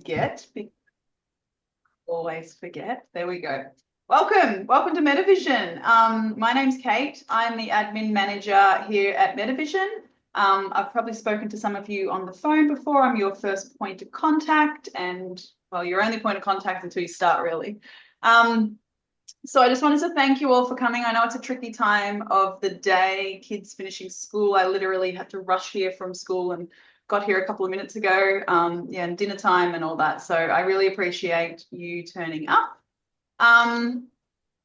Forget. Always forget. There we go. Welcome to Metavision. My name's Kate. I'm the admin manager here at Metavision. I've probably spoken to some of you on the phone before. I'm your first point of contact, and well, your only point of contact until you start, really. So I just wanted to thank you all for coming. I know it's a tricky time of the day, kids finishing school. I literally had to rush here from school and got here a couple of minutes ago, and dinner time and all that. So I really appreciate you turning up.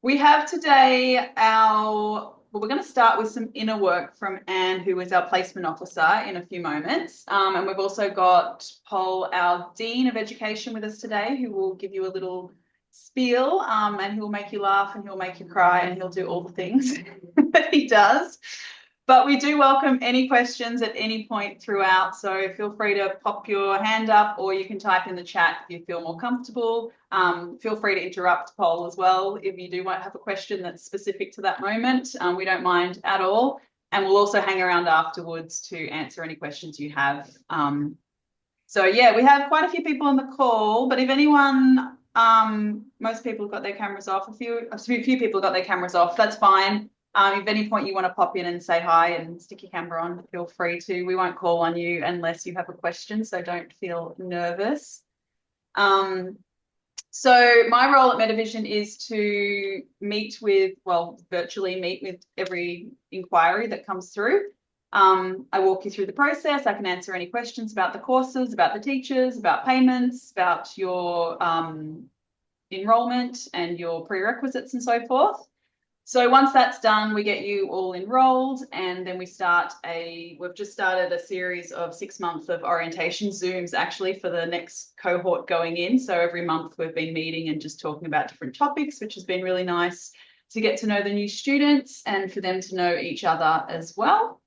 We have today we're going to start with some inner work from Anne, who is our placement officer, in a few moments. And we've also got Paul, our Dean of Education, with us today, who will give you a little spiel, and he'll make you laugh and he'll make you cry and he'll do all the things that he does. But we do welcome any questions at any point throughout, so feel free to pop your hand up, or you can type in the chat if you feel more comfortable. Feel free to interrupt Paul as well if you do want to have a question that's specific to that moment. We don't mind at all, and we'll also hang around afterwards to answer any questions you have. So yeah, we have quite a few people on the call, but if anyone, most people have got their cameras off. A few people got their cameras off. That's fine. If at any point you want to pop in and say hi and stick your camera on, feel free to. We won't call on you unless you have a question, so don't feel nervous. So my role at Metavision is to virtually meet with every inquiry that comes through. I walk you through the process. I can answer any questions about the courses, about the teachers, about payments, about your enrollment and your prerequisites and so forth. So once that's done, we get you all enrolled, and then we've just started a series of 6 months of orientation Zooms actually for the next cohort going in. So every month we've been meeting and just talking about different topics, which has been really nice to get to know the new students and for them to know each other as well.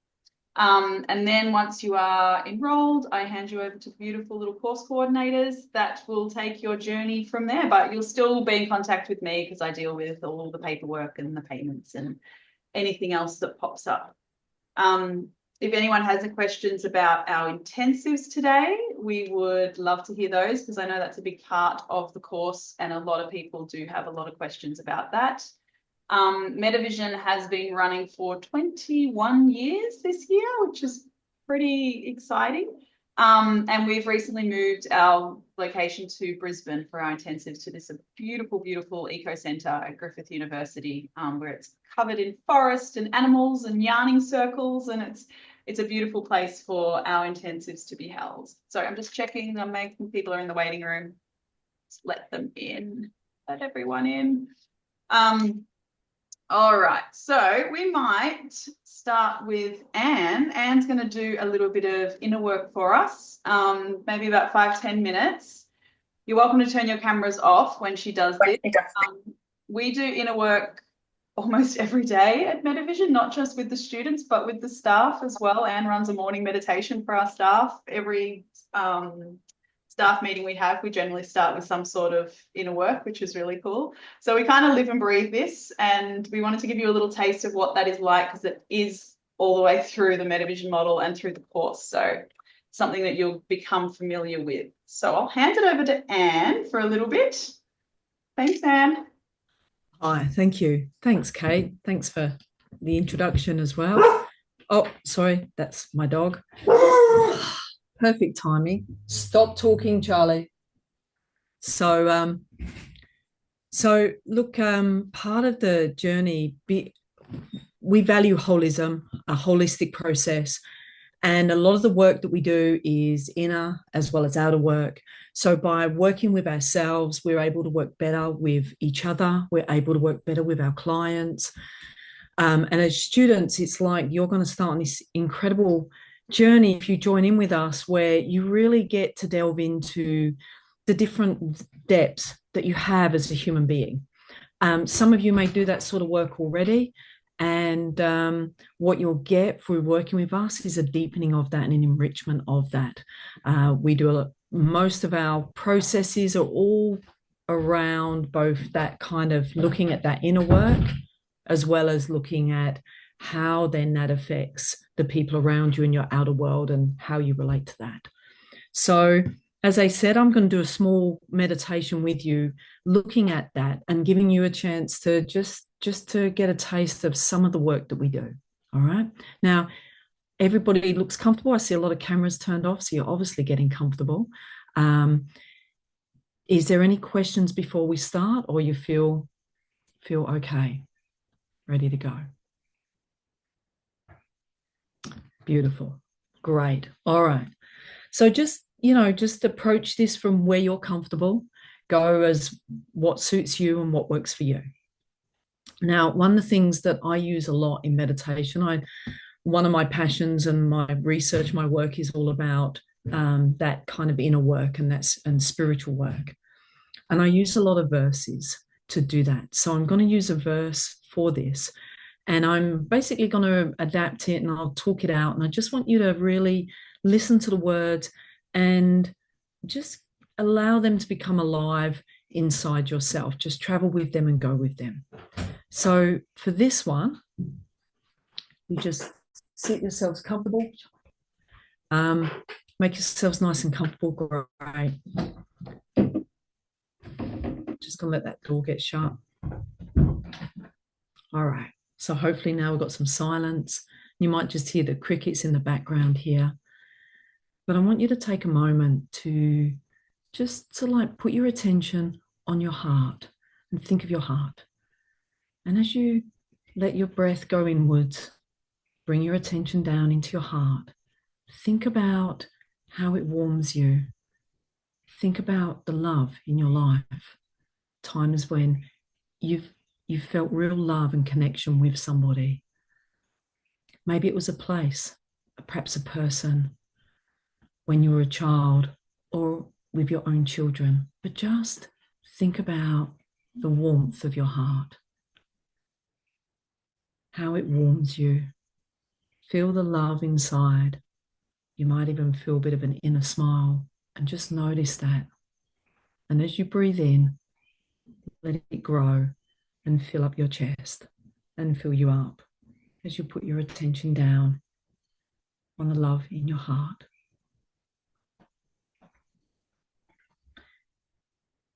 And then once you are enrolled, I hand you over to beautiful little course coordinators that will take your journey from there. But you'll still be in contact with me because I deal with all the paperwork and the payments and anything else that pops up. If anyone has any questions about our intensives today, we would love to hear those, because I know that's a big part of the course and a lot of people do have a lot of questions about that. Metavision has been running for 21 years this year, which is pretty exciting. And we've recently moved our location to Brisbane for our intensives, to this beautiful, beautiful eco centre at Griffith University, where it's covered in forest and animals and yarning circles, and it's a beautiful place for our intensives to be held. So I'm just checking, I'm making people are in the waiting room. Just let them in, let everyone in. All right, so we might start with Anne. Anne's going to do a little bit of inner work for us, maybe about 5-10 minutes. You're welcome to turn your cameras off when she does this. We do inner work almost every day at Metavision, not just with the students, but with the staff as well. Anne runs a morning meditation for our staff. Every staff meeting we have, we generally start with some sort of inner work, which is really cool. So we kind of live and breathe this, and we wanted to give you a little taste of what that is like, because it is all the way through the Metavision model and through the course. So something that you'll become familiar with. So I'll hand it over to Anne for a little bit. Thanks, Anne. Hi, thank you. Thanks, Kate. Thanks for the introduction as well. Oh, sorry, that's my dog. Perfect timing. Stop talking, Charlie. So look, part of the journey, we value holism, a holistic process, and a lot of the work that we do is inner as well as outer work. So by working with ourselves, we're able to work better with each other. We're able to work better with our clients. And as students, it's like you're going to start on this incredible journey if you join in with us, where you really get to delve into the different depths that you have as a human being. Some of you may do that sort of work already, and what you'll get through working with us is a deepening of that and an enrichment of that. We do most of our processes are all around both that kind of looking at that inner work, as well as looking at how then that affects the people around you in your outer world and how you relate to that. So as I said, I'm going to do a small meditation with you, looking at that and giving you a chance to just to get a taste of some of the work that we do. All right. Now, everybody looks comfortable. I see a lot of cameras turned off, so you're obviously getting comfortable. Is there any questions before we start, or you feel okay, ready to go? Beautiful. Great. All right. So just approach this from where you're comfortable. Go as what suits you and what works for you. Now, one of the things that I use a lot in meditation, one of my passions and my research, my work is all about that kind of inner work and spiritual work. And I use a lot of verses to do that. So I'm going to use a verse for this. And I'm basically going to adapt it and I'll talk it out. And I just want you to really listen to the words and just allow them to become alive inside yourself. Just travel with them and go with them. So for this one, you just sit yourselves comfortable. Make yourselves nice and comfortable. Great. Just going to let that door get shut. All right. So hopefully now we've got some silence. You might just hear the crickets in the background here. But I want you to take a moment to just to like put your attention on your heart and think of your heart. And as you let your breath go inwards, bring your attention down into your heart. Think about how it warms you. Think about the love in your life. Times when you've felt real love and connection with somebody. Maybe it was a place, perhaps a person, when you were a child or with your own children. But just think about the warmth of your heart, how it warms you. Feel the love inside. You might even feel a bit of an inner smile and just notice that. And as you breathe in, let it grow and fill up your chest and fill you up as you put your attention down on the love in your heart.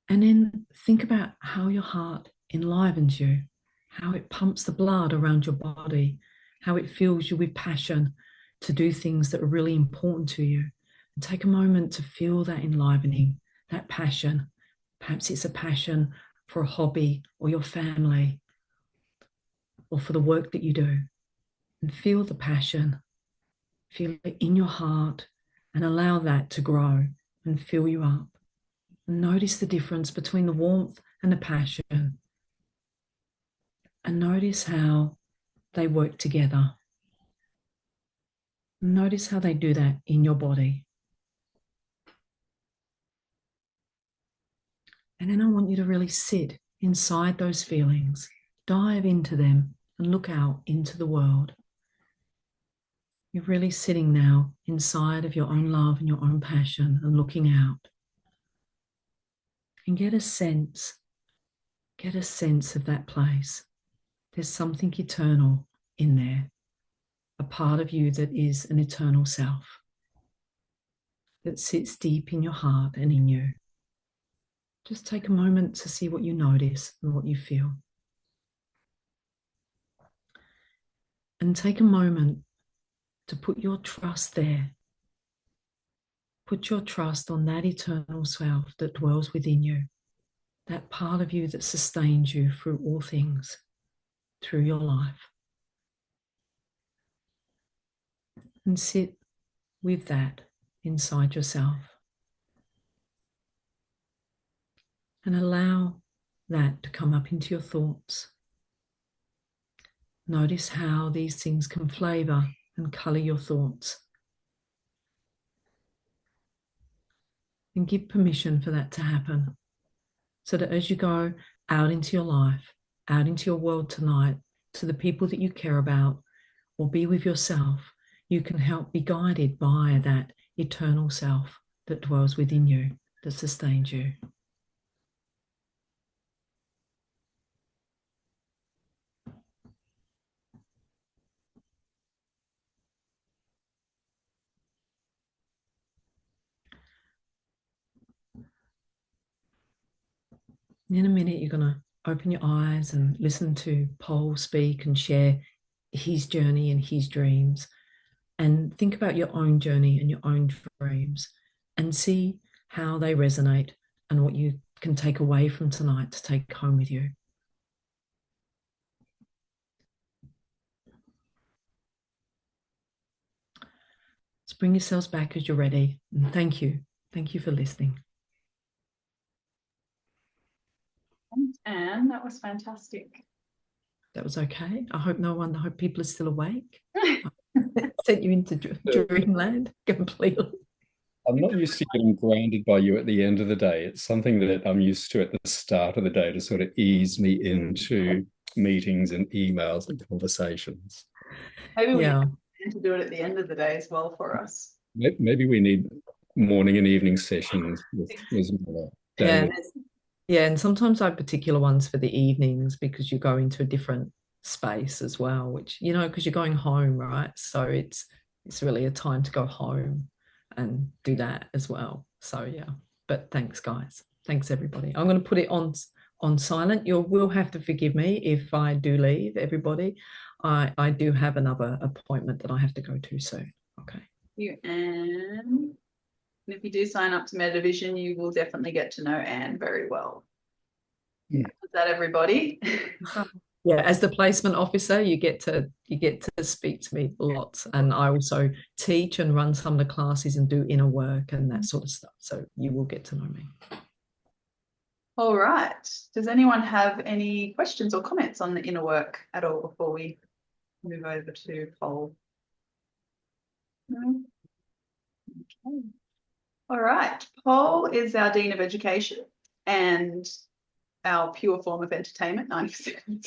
And then think about how your heart enlivens you, how it pumps the blood around your body, how it fills you with passion to do things that are really important to you. And take a moment to feel that enlivening, that passion. Perhaps it's a passion for a hobby or your family or for the work that you do. And feel the passion, feel it in your heart and allow that to grow and fill you up. And notice the difference between the warmth and the passion. And notice how they work together. Notice how they do that in your body. And then I want you to really sit inside those feelings, dive into them and look out into the world. You're really sitting now inside of your own love and your own passion and looking out. And get a sense of that place. There's something eternal in there, a part of you that is an eternal self that sits deep in your heart and in you. Just take a moment to see what you notice and what you feel. And take a moment to put your trust there. Put your trust on that eternal self that dwells within you, that part of you that sustains you through all things, through your life. And sit with that inside yourself. And allow that to come up into your thoughts. Notice how these things can flavor and color your thoughts. And give permission for that to happen. So that as you go out into your life, out into your world tonight, to the people that you care about, or be with yourself, you can help be guided by that eternal self that dwells within you, that sustains you. In a minute, you're going to open your eyes and listen to Paul speak and share his journey and his dreams. And think about your own journey and your own dreams and see how they resonate and what you can take away from tonight to take home with you. Just bring yourselves back as you're ready. And thank you. Thank you for listening. Thanks, Anne. That was fantastic. That was okay. I hope people are still awake. Sent you into dreamland completely. I'm not used to getting grounded by you at the end of the day. It's something that I'm used to at the start of the day to sort of ease me into meetings and emails and conversations. Maybe we need to do it at the end of the day as well for us. Maybe we need morning and evening sessions with and sometimes I have particular ones for the evenings because you go into a different space as well, which, because you're going home, right? So it's really a time to go home and do that as well. So yeah, but thanks, guys. Thanks, everybody. I'm going to put it on silent. You will have to forgive me if I do leave, everybody. I do have another appointment that I have to go to soon. Okay. You, Anne. And if you do sign up to Metavision, you will definitely get to know Anne very well. Yeah. Is that everybody? Yeah, as the placement officer, you get to speak to me lots, and I also teach and run some of the classes and do inner work and that sort of stuff. So you will get to know me. All right. Does anyone have any questions or comments on the inner work at all before we move over to Paul? No? Okay. All right. Paul is our Dean of Education and our pure form of entertainment, 90%.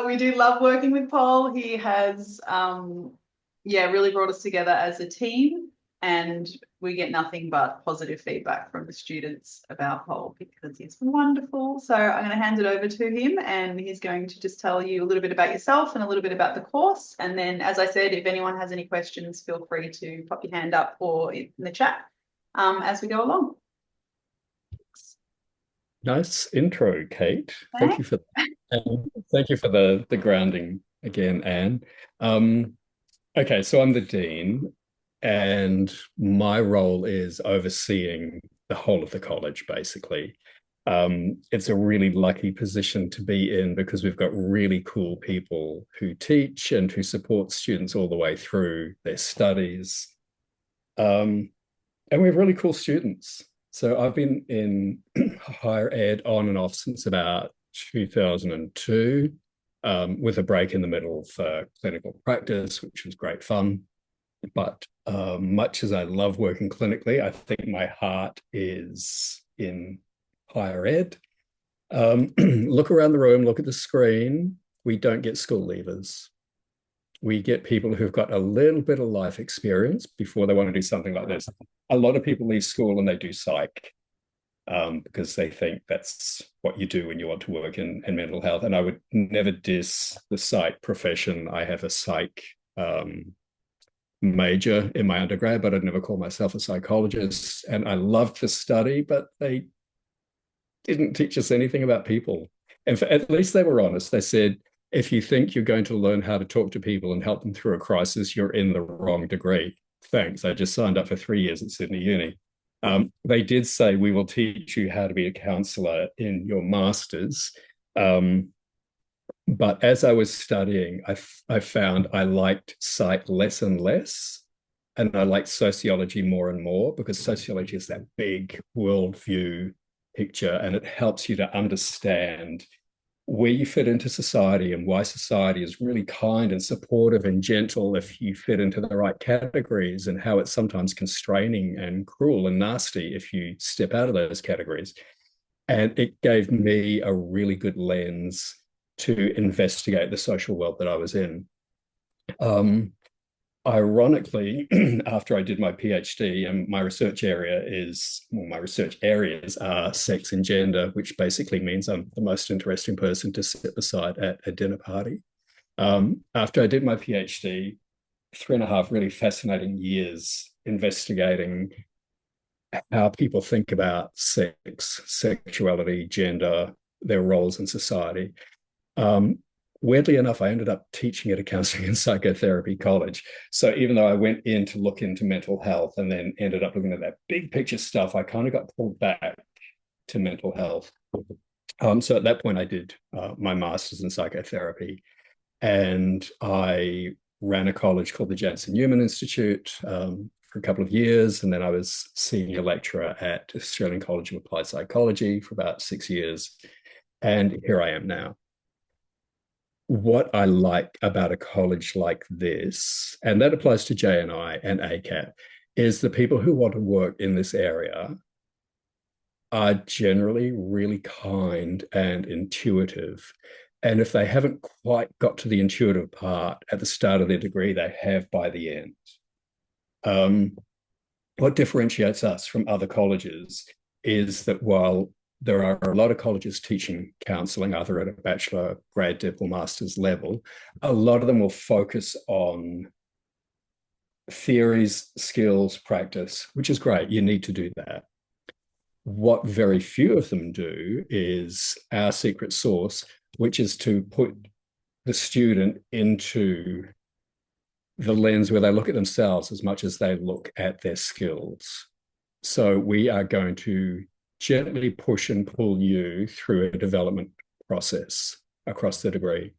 We do love working with Paul. He has, really brought us together as a team, and we get nothing but positive feedback from the students about Paul because he's wonderful. So I'm going to hand it over to him, and he's going to just tell you a little bit about yourself and a little bit about the course. And then, as I said, if anyone has any questions, feel free to pop your hand up or in the chat as we go along. Nice intro, Kate. Thank you for that. And thank you for the grounding again, Anne. Okay, so I'm the dean, and my role is overseeing the whole of the college, basically. It's a really lucky position to be in because we've got really cool people who teach and who support students all the way through their studies. And we have really cool students. So I've been in higher ed on and off since about 2002, with a break in the middle for clinical practice, which was great fun. But much as I love working clinically, I think my heart is in higher ed. Look around the room, look at the screen. We don't get school leavers. We get people who've got a little bit of life experience before they want to do something like this. A lot of people leave school and they do psych because they think that's what you do when you want to work in mental health. And I would never diss the psych profession. I have a psych major in my undergrad, but I'd never call myself a psychologist. And I loved the study, but they didn't teach us anything about people. And at least they were honest. They said, if you think you're going to learn how to talk to people and help them through a crisis, you're in the wrong degree. Thanks. I just signed up for 3 years at Sydney Uni. They did say, we will teach you how to be a counsellor in your master's. But as I was studying, I found I liked psych less and less, and I liked sociology more and more because sociology is that big worldview picture, and it helps you to understand where you fit into society and why society is really kind and supportive and gentle if you fit into the right categories, and how it's sometimes constraining and cruel and nasty if you step out of those categories. And it gave me a really good lens to investigate the social world that I was in. Ironically, after I did my PhD, and my research areas are sex and gender, which basically means I'm the most interesting person to sit beside at a dinner party. After I did my PhD, 3.5 really fascinating years investigating how people think about sex, sexuality, gender, their roles in society. Um, Weirdly enough, I ended up teaching at a counseling and psychotherapy college. So even though I went in to look into mental health and then ended up looking at that big picture stuff, I kind of got pulled back to mental health. So at that point, I did my master's in psychotherapy, and I ran a college called the Jansen Newman Institute for a couple of years. And then I was senior lecturer at Australian College of Applied Psychology for about 6 years. And here I am now. What I like about a college like this, and that applies to JNI and ACAP, is the people who want to work in this area are generally really kind and intuitive. And if they haven't quite got to the intuitive part at the start of their degree, they have by the end. What differentiates us from other colleges is that while there are a lot of colleges teaching counselling, either at a bachelor, grad, dip, or master's level, a lot of them will focus on theories, skills, practice, which is great. You need to do that. What very few of them do is our secret sauce, which is to put the student into the lens where they look at themselves as much as they look at their skills. So we are going to gently push and pull you through a development process across the degree.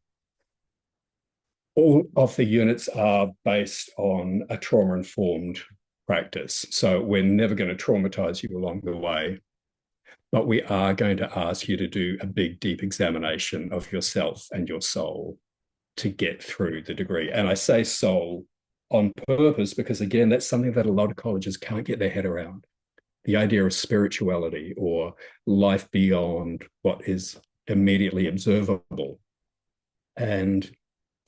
All of the units are based on a trauma-informed practice. So we're never going to traumatize you along the way, but we are going to ask you to do a big, deep examination of yourself and your soul to get through the degree. And I say soul on purpose because, again, that's something that a lot of colleges can't get their head around. The idea of spirituality or life beyond what is immediately observable. And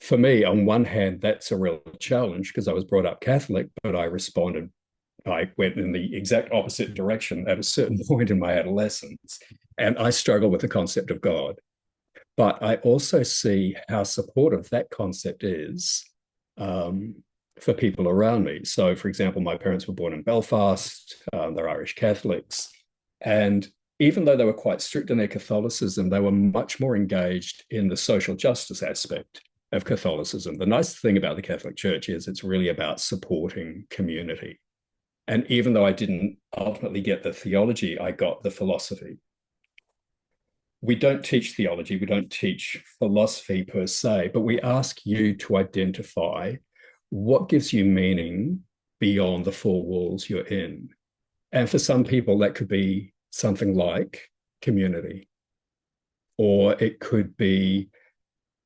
for me, on one hand, that's a real challenge because I was brought up Catholic, but I went in the exact opposite direction at a certain point in my adolescence. And I struggle with the concept of God. But I also see how supportive that concept is for people around me. So, for example, my parents were born in Belfast. They're Irish Catholics. And even though they were quite strict in their Catholicism, they were much more engaged in the social justice aspect of Catholicism. The nice thing about the Catholic Church is it's really about supporting community. And even though I didn't ultimately get the theology, I got the philosophy. We don't teach theology, we don't teach philosophy per se, but we ask you to identify what gives you meaning beyond the four walls you're in. And for some people, that could be something like community, or it could be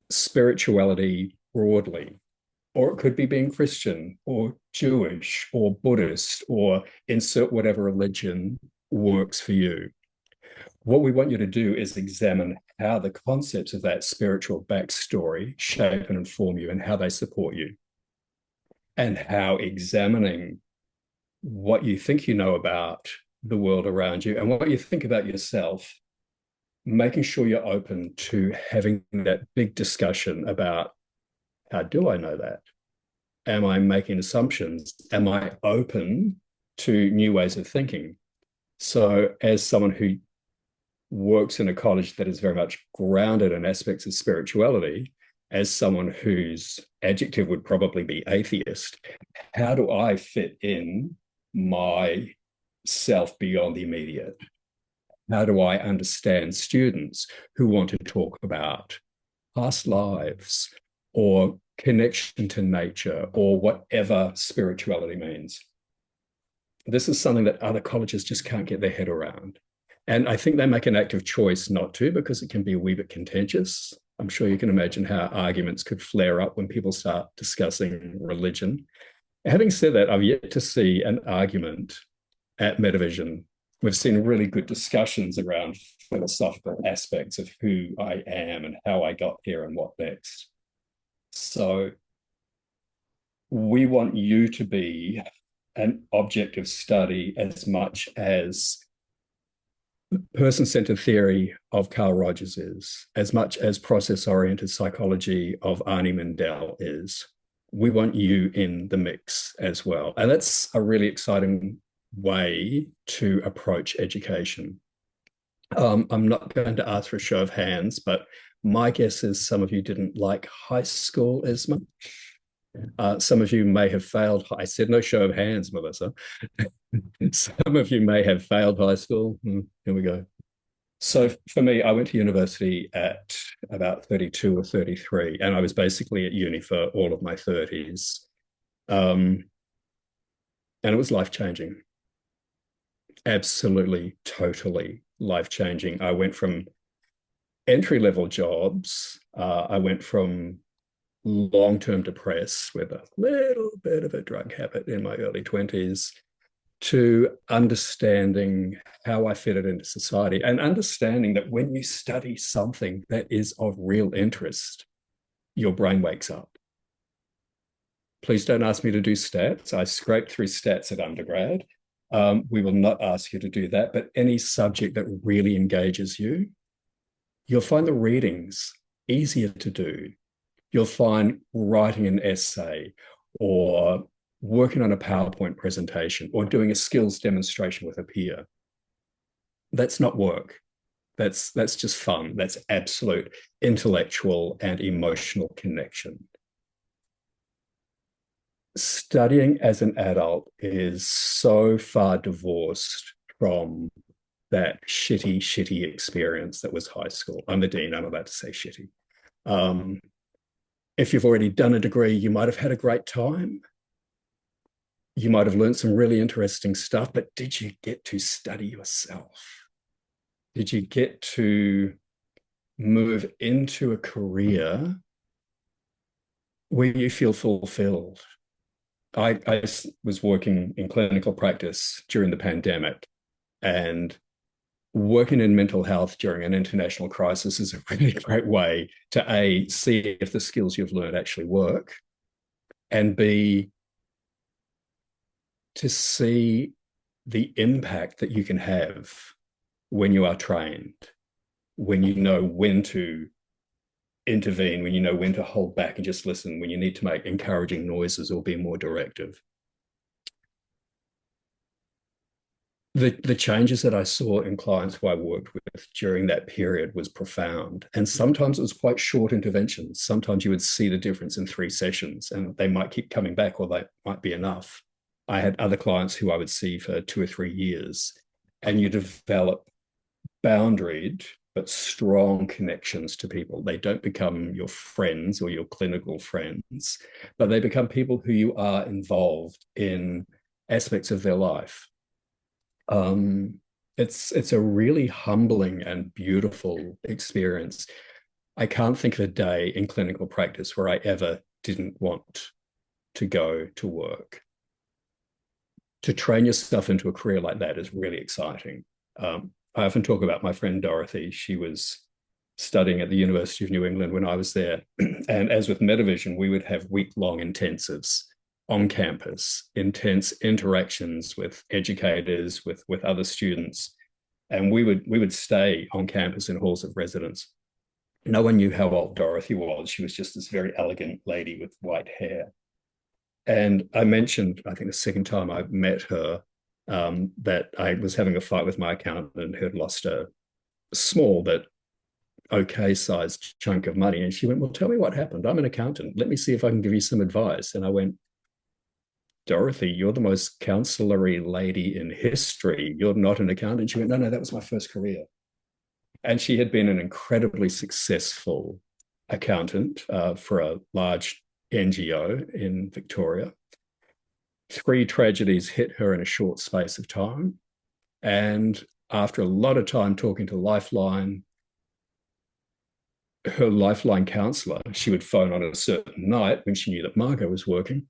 spirituality broadly, or it could be being Christian or Jewish or Buddhist, or insert whatever religion works for you. What we want you to do is examine how the concepts of that spiritual backstory shape and inform you and how they support you, and how examining what you think you know about the world around you and what you think about yourself, making sure you're open to having that big discussion about, how do I know that? Am I making assumptions? Am I open to new ways of thinking? So as someone who works in a college that is very much grounded in aspects of spirituality, as someone whose adjective would probably be atheist, how do I fit in myself beyond the immediate? How do I understand students who want to talk about past lives or connection to nature or whatever spirituality means? This is something that other colleges just can't get their head around. And I think they make an active choice not to, because it can be a wee bit contentious. I'm sure you can imagine how arguments could flare up when people start discussing religion. Having said that, I've yet to see an argument at Metavision. We've seen really good discussions around philosophical aspects of who I am and how I got here and what next. So we want you to be an object of study as much as person-centered theory of Carl Rogers is, as much as process-oriented psychology of Arnie Mindell is. We want you in the mix as well. And that's a really exciting way to approach education. I'm not going to ask for a show of hands, but my guess is some of you didn't like high school as much. Some of you may have failed. I said no show of hands, Melissa. Some of you may have failed high school. Here we go. So for me, I went to university at about 32 or 33, and I was basically at uni for all of my 30s. And it was life-changing. Absolutely, totally life-changing. I went from entry-level jobs. I went from long-term depressed with a little bit of a drug habit in my early 20s to understanding how I fitted into society and understanding that when you study something that is of real interest, your brain wakes up. Please don't ask me to do stats. I scraped through stats at undergrad. We will not ask you to do that, but any subject that really engages you, you'll find the readings easier to do. You'll find writing an essay or working on a PowerPoint presentation or doing a skills demonstration with a peer. That's not work. That's just fun. That's absolute intellectual and emotional connection. Studying as an adult is so far divorced from that shitty experience that was high school. I'm the dean, I'm about to say shitty. If you've already done a degree, you might have had a great time. You might have learned some really interesting stuff, but did you get to study yourself? Did you get to move into a career where you feel fulfilled? I was working in clinical practice during the pandemic, and working in mental health during an international crisis is a really great way to A, see if the skills you've learned actually work, and B, to see the impact that you can have when you are trained, when you know when to intervene, when you know when to hold back and just listen, when you need to make encouraging noises or be more directive. The changes that I saw in clients who I worked with during that period was profound. And sometimes it was quite short interventions. Sometimes you would see the difference in 3 sessions and they might keep coming back, or they might be enough. I had other clients who I would see for 2 or 3 years, and you develop boundaried but strong connections to people. They don't become your friends or your clinical friends, but they become people who you are involved in aspects of their life. It's a really humbling and beautiful experience. I can't think of a day in clinical practice where I ever didn't want to go to work. To train yourself into a career like that is really exciting. I often talk about my friend Dorothy. She was studying at the University of New England when I was there. And as with Metavision, we would have week-long intensives on campus, intense interactions with educators, with other students. And we would stay on campus in halls of residence. No one knew how old Dorothy was. She was just this very elegant lady with white hair. And I mentioned, I think the second time I met her, that I was having a fight with my accountant who had lost a small but okay sized chunk of money. And she went, well, tell me what happened. I'm an accountant. Let me see if I can give you some advice. And I went, Dorothy, you're the most counselory lady in history. You're not an accountant. She went, no, that was my first career. And she had been an incredibly successful accountant for a large NGO in Victoria. 3 tragedies hit her in a short space of time. And after a lot of time talking to Lifeline, her Lifeline counsellor, she would phone on a certain night when she knew that Margot was working.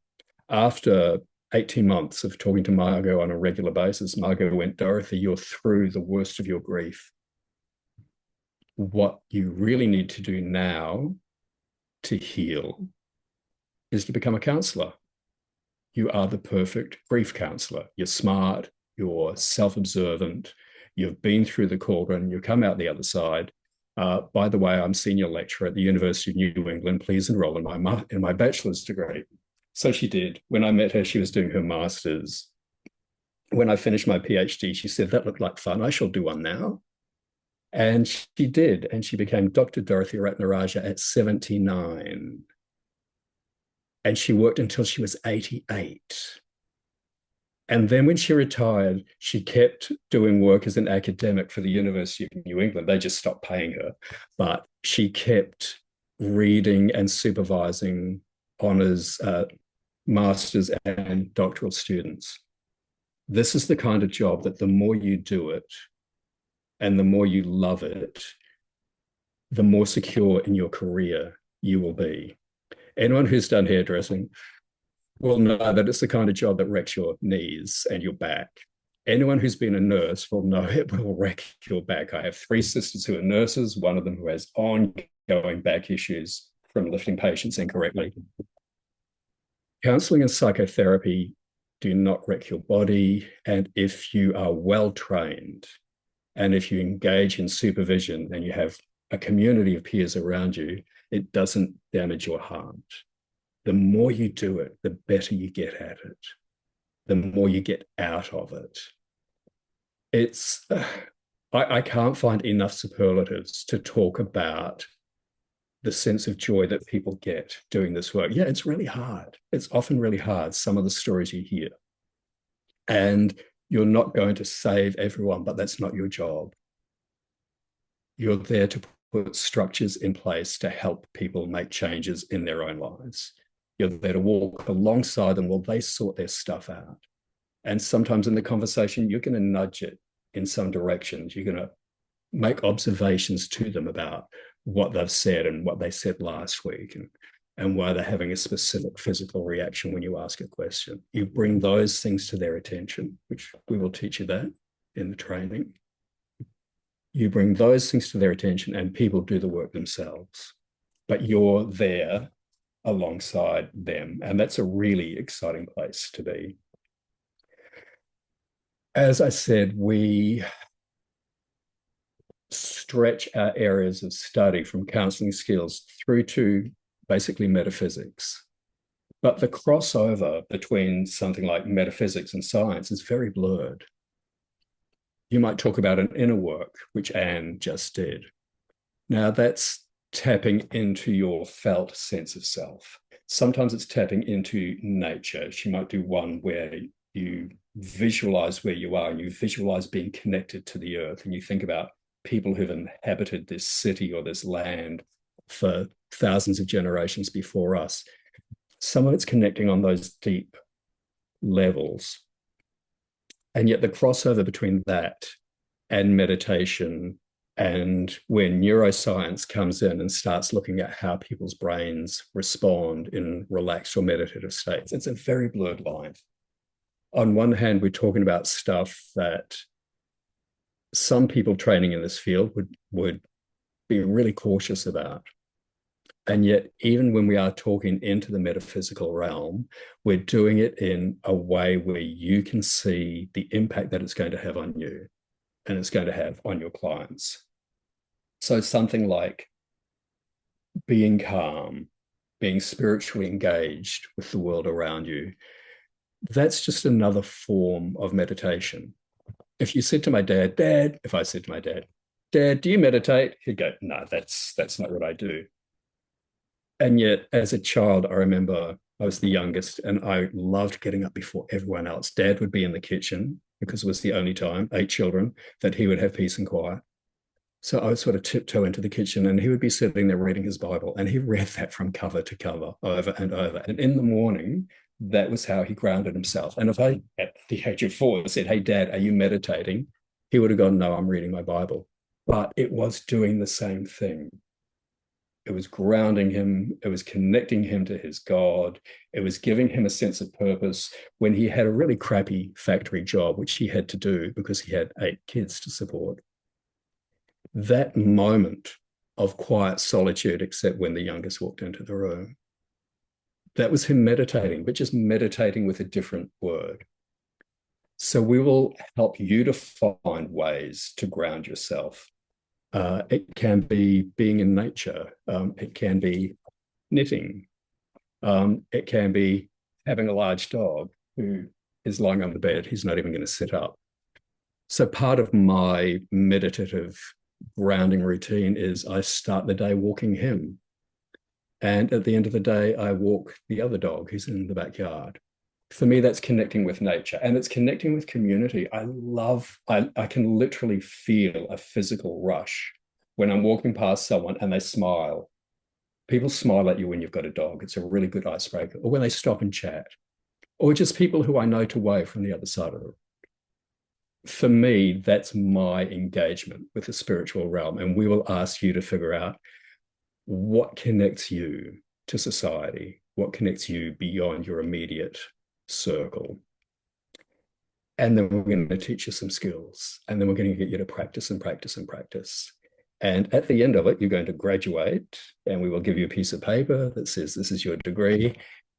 After 18 months of talking to Margot on a regular basis, Margot went, Dorothy, you're through the worst of your grief. What you really need to do now to heal is to become a counsellor. You are the perfect grief counsellor. You're smart, you're self-observant, you've been through the cauldron, you come out the other side. By the way, I'm senior lecturer at the University of New England. Please enroll in my bachelor's degree. So she did. When I met her, she was doing her master's. when I finished my PhD, she said, that looked like fun. I shall do one now. And she did. And she became Dr. Dorothy Ratnaraja at 79. And she worked until she was 88. And then when she retired, she kept doing work as an academic for the University of New England. They just stopped paying her. But she kept reading and supervising honors, masters, and doctoral students. This is the kind of job that the more you do it and the more you love it, the more secure in your career you will be. Anyone who's done hairdressing will know that it's the kind of job that wrecks your knees and your back. Anyone who's been a nurse will know it will wreck your back. I have 3 sisters who are nurses, one of them who has ongoing back issues from lifting patients incorrectly. Counseling and psychotherapy do not wreck your body. And if you are well trained and if you engage in supervision and you have a community of peers around you, it doesn't damage your heart. The more you do it, the better you get at it, the more you get out of it. It's, I can't find enough superlatives to talk about the sense of joy that people get doing this work. Yeah, it's really hard. It's often really hard, some of the stories you hear. And you're not going to save everyone, but that's not your job. You're there to put structures in place to help people make changes in their own lives. You're there to walk alongside them while they sort their stuff out. And sometimes in the conversation, you're going to nudge it in some directions. You're going to make observations to them about what they've said and what they said last week, and why they're having a specific physical reaction when you ask a question. You bring those things to their attention, which we will teach you that in the training. You bring those things to their attention and people do the work themselves, but you're there alongside them. And that's a really exciting place to be. As I said, we stretch our areas of study from counseling skills through to basically metaphysics. But the crossover between something like metaphysics and science is very blurred. You might talk about an inner work, which Anne just did. Now that's tapping into your felt sense of self. Sometimes it's tapping into nature. She might do one where you visualize where you are and you visualize being connected to the earth, and you think about people who've inhabited this city or this land for thousands of generations before us. Some of it's connecting on those deep levels. And yet the crossover between that and meditation, and when neuroscience comes in and starts looking at how people's brains respond in relaxed or meditative states, it's a very blurred line. On one hand, we're talking about stuff that some people training in this field would be really cautious about. And yet, even when we are talking into the metaphysical realm, we're doing it in a way where you can see the impact that it's going to have on you and it's going to have on your clients. So something like being calm, being spiritually engaged with the world around you, that's just another form of meditation. If you said to my dad, if I said to my dad, do you meditate? He'd go, no, that's not what I do. And yet, as a child, I remember I was the youngest and I loved getting up before everyone else. Dad would be in the kitchen because it was the only time, 8 children, that he would have peace and quiet. So I would sort of tiptoe into the kitchen and he would be sitting there reading his Bible, and he read that from cover to cover over and over. And in the morning, that was how he grounded himself. And if I, at the age of 4, said, hey, Dad, are you meditating? He would have gone, no, I'm reading my Bible. But it was doing the same thing. It was grounding him. It was connecting him to his God. It was giving him a sense of purpose when he had a really crappy factory job, which he had to do because he had 8 kids to support. That moment of quiet solitude, except when the youngest walked into the room, that was him meditating, but just meditating with a different word. So we will help you to find ways to ground yourself. It can be being in nature. It can be knitting. It can be having a large dog who is lying on the bed. He's not even going to sit up. So part of my meditative grounding routine is I start the day walking him. And at the end of the day, I walk the other dog who's in the backyard. For me, that's connecting with nature, and it's connecting with community. I can literally feel a physical rush when I'm walking past someone and they smile. People smile at you when you've got a dog. It's a really good icebreaker. Or when they stop and chat, or just people who I know to wave from the other side of the room. For me, that's my engagement with the spiritual realm. And we will ask you to figure out what connects you to society, what connects you beyond your immediate circle. And then we're going to teach you some skills, and then we're going to get you to practice and practice and practice. And at the end of it, you're going to graduate, and we will give you a piece of paper that says this is your degree.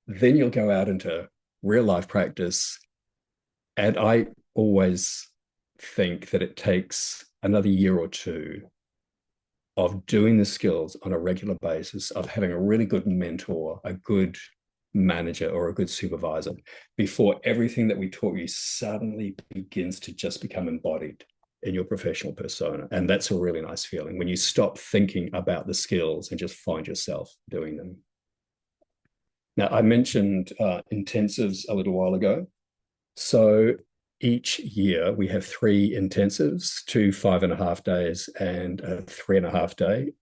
Then you'll go out into real life practice. And I always think that it takes another year or two of doing the skills on a regular basis, of having a really good mentor, a good manager, or a good supervisor, before everything that we taught you suddenly begins to just become embodied in your professional persona. And that's a really nice feeling when you stop thinking about the skills and just find yourself doing them. Now, I mentioned intensives a little while ago. So each year we have 3 intensives, 2 5.5 days and a 3.5 day.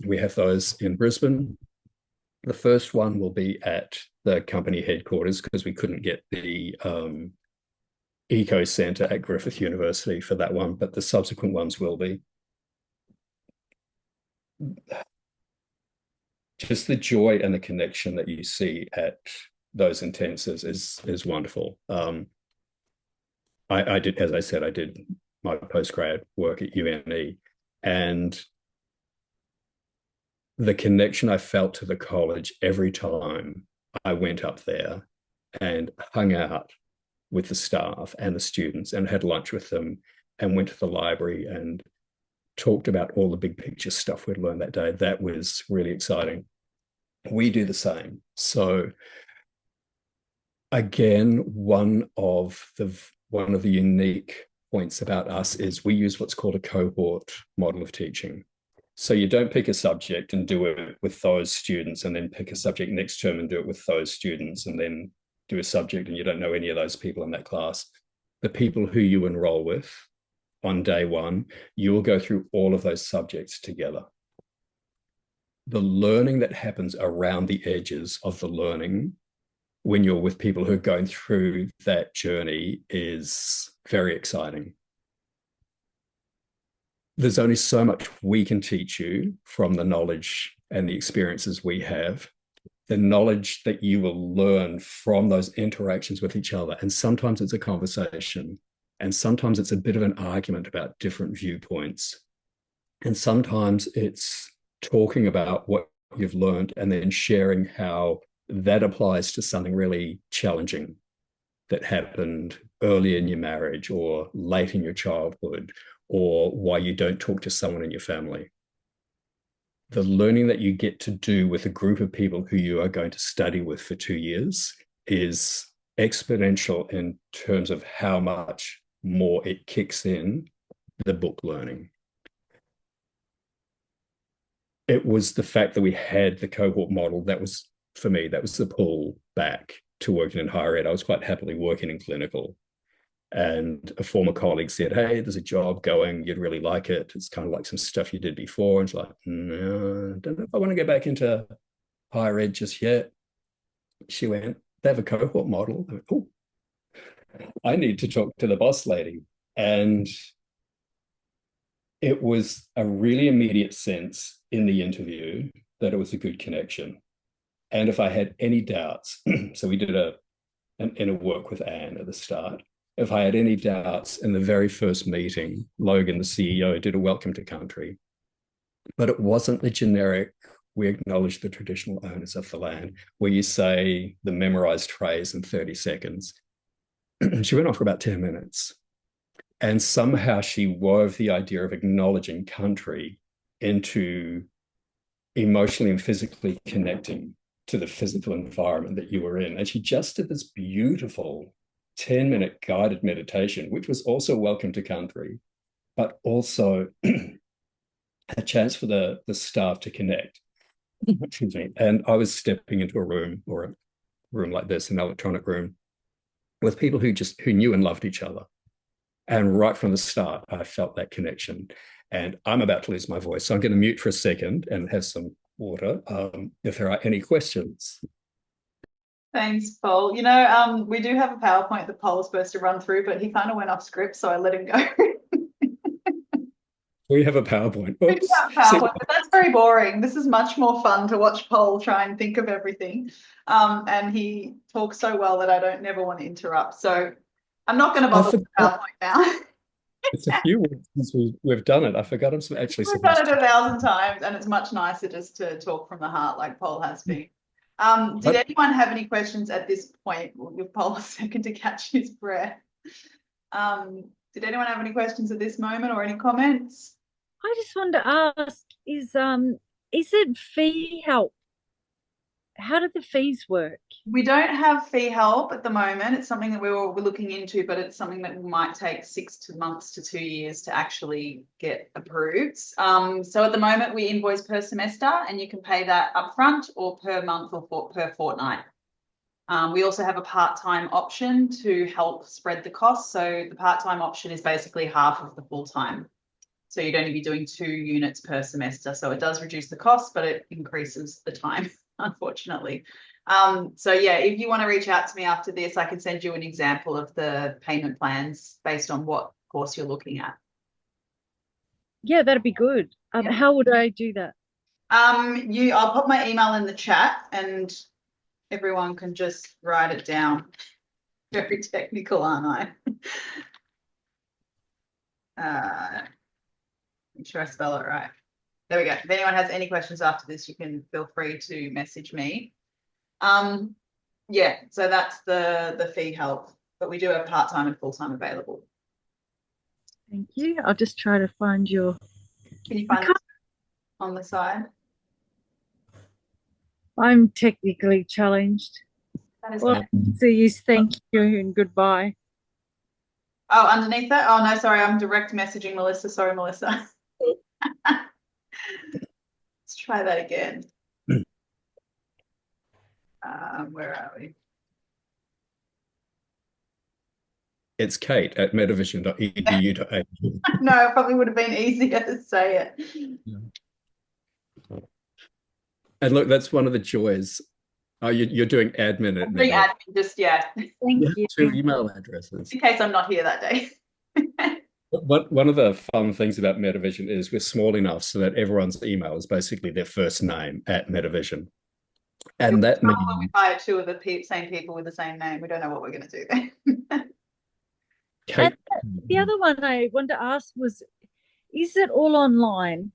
We have those in Brisbane. The first one will be at the company headquarters because we couldn't get the Eco Centre at Griffith University for that one, but the subsequent ones will be. Just the joy and the connection that you see at those intensives is wonderful. I did, as I said, I did my postgrad work at UNE, and the connection I felt to the college every time I went up there and hung out with the staff and the students and had lunch with them and went to the library and talked about all the big picture stuff we'd learned that day. That was really exciting. We do the same. So again, one of the unique points about us is we use what's called a cohort model of teaching. So you don't pick a subject and do it with those students and then pick a subject next term and do it with those students and then do a subject and you don't know any of those people in that class. The people who you enroll with on day one, you will go through all of those subjects together. The learning that happens around the edges of the learning when you're with people who are going through that journey is very exciting. There's only so much we can teach you from the knowledge and the experiences we have. The knowledge that you will learn from those interactions with each other. And sometimes it's a conversation, and sometimes it's a bit of an argument about different viewpoints. And sometimes it's talking about what you've learned and then sharing how that applies to something really challenging that happened early in your marriage or late in your childhood, or why you don't talk to someone in your family. The learning that you get to do with a group of people who you are going to study with for 2 years is exponential in terms of how much more it kicks in the book learning. It was the fact that we had the cohort model that was, for me, that was the pull back to working in higher ed. I was quite happily working in clinical. And a former colleague said, hey, there's a job going, you'd really like it. It's kind of like some stuff you did before. And it's like, no, I don't know if I want to go back into higher ed just yet. She went, they have a cohort model. I went, oh, I need to talk to the boss lady. And it was a really immediate sense in the interview that it was a good connection. And if I had any doubts, so we did an inner work with Anne at the start. If I had any doubts in the very first meeting, Logan, the CEO, did a welcome to country. But it wasn't the generic, we acknowledge the traditional owners of the land, where you say the memorized phrase in 30 seconds. She went on for about 10 minutes. And somehow she wove the idea of acknowledging country into emotionally and physically connecting to the physical environment that you were in. And she just did this beautiful 10-minute guided meditation, which was also welcome to country, but also a chance for the staff to connect. Excuse me. And I was stepping into a room, or a room like this, an electronic room, with people who knew and loved each other. And right from the start, I felt that connection. And I'm about to lose my voice, so I'm going to mute for a second and have some water if there are any questions. Thanks, Paul. You know, we do have a PowerPoint that Paul was supposed to run through, but he kind of went off script, so I let him go. We have a PowerPoint. We do have a PowerPoint, but that's very boring. This is much more fun to watch Paul try and think of everything. And he talks so well that I don't never want to interrupt. So I'm not going to bother with the PowerPoint now. It's a few weeks since we've done it. I forgot I'm actually We've done it 1,000 times, and it's much nicer just to talk from the heart like Paul has been. Did anyone have any questions at this point? We'll give Paul a second to catch his breath. Did anyone have any questions at this moment or any comments? I just wanted to ask, is it fee help? How do the fees work? We don't have fee help at the moment. It's something that we're looking into, but it's something that might take 6 months to 2 years to actually get approved. So at the moment we invoice per semester, and you can pay that upfront or per month or per fortnight. We also have a part-time option to help spread the cost. So the part-time option is basically half of the full-time. So you'd only be doing 2 units per semester. So it does reduce the cost, but it increases the time, unfortunately. So yeah, if you want to reach out to me after this, I can send you an example of the payment plans based on what course you're looking at. Yeah, that'd be good. Yeah. How would I do that? I'll put my email in the chat and everyone can just write it down. Very technical, aren't I? Make sure I spell it right. There we go. If anyone has any questions after this, you can feel free to message me. Yeah, so that's the fee help, but we do have part-time and full-time available. Thank you. I'll just try to find your... Can you find it on the side? I'm technically challenged. That is All I can see is thank you and goodbye. Oh, underneath that? Oh, no, sorry, I'm direct messaging Melissa. Sorry, Melissa. Let's try that again. Where are we? It's Kate at metavision.edu.au. No, it probably would have been easier to say it. Yeah. And look, that's one of the joys. Oh, you're doing admin at Doing admin, just yeah. Thank you. 2 email addresses. In case I'm not here that day. One of the fun things about Metavision is we're small enough so that everyone's email is basically their first name at Metavision. And that means we hire 2 of the same people with the same name. We don't know what we're going to do then. And the other one I wanted to ask was, is it all online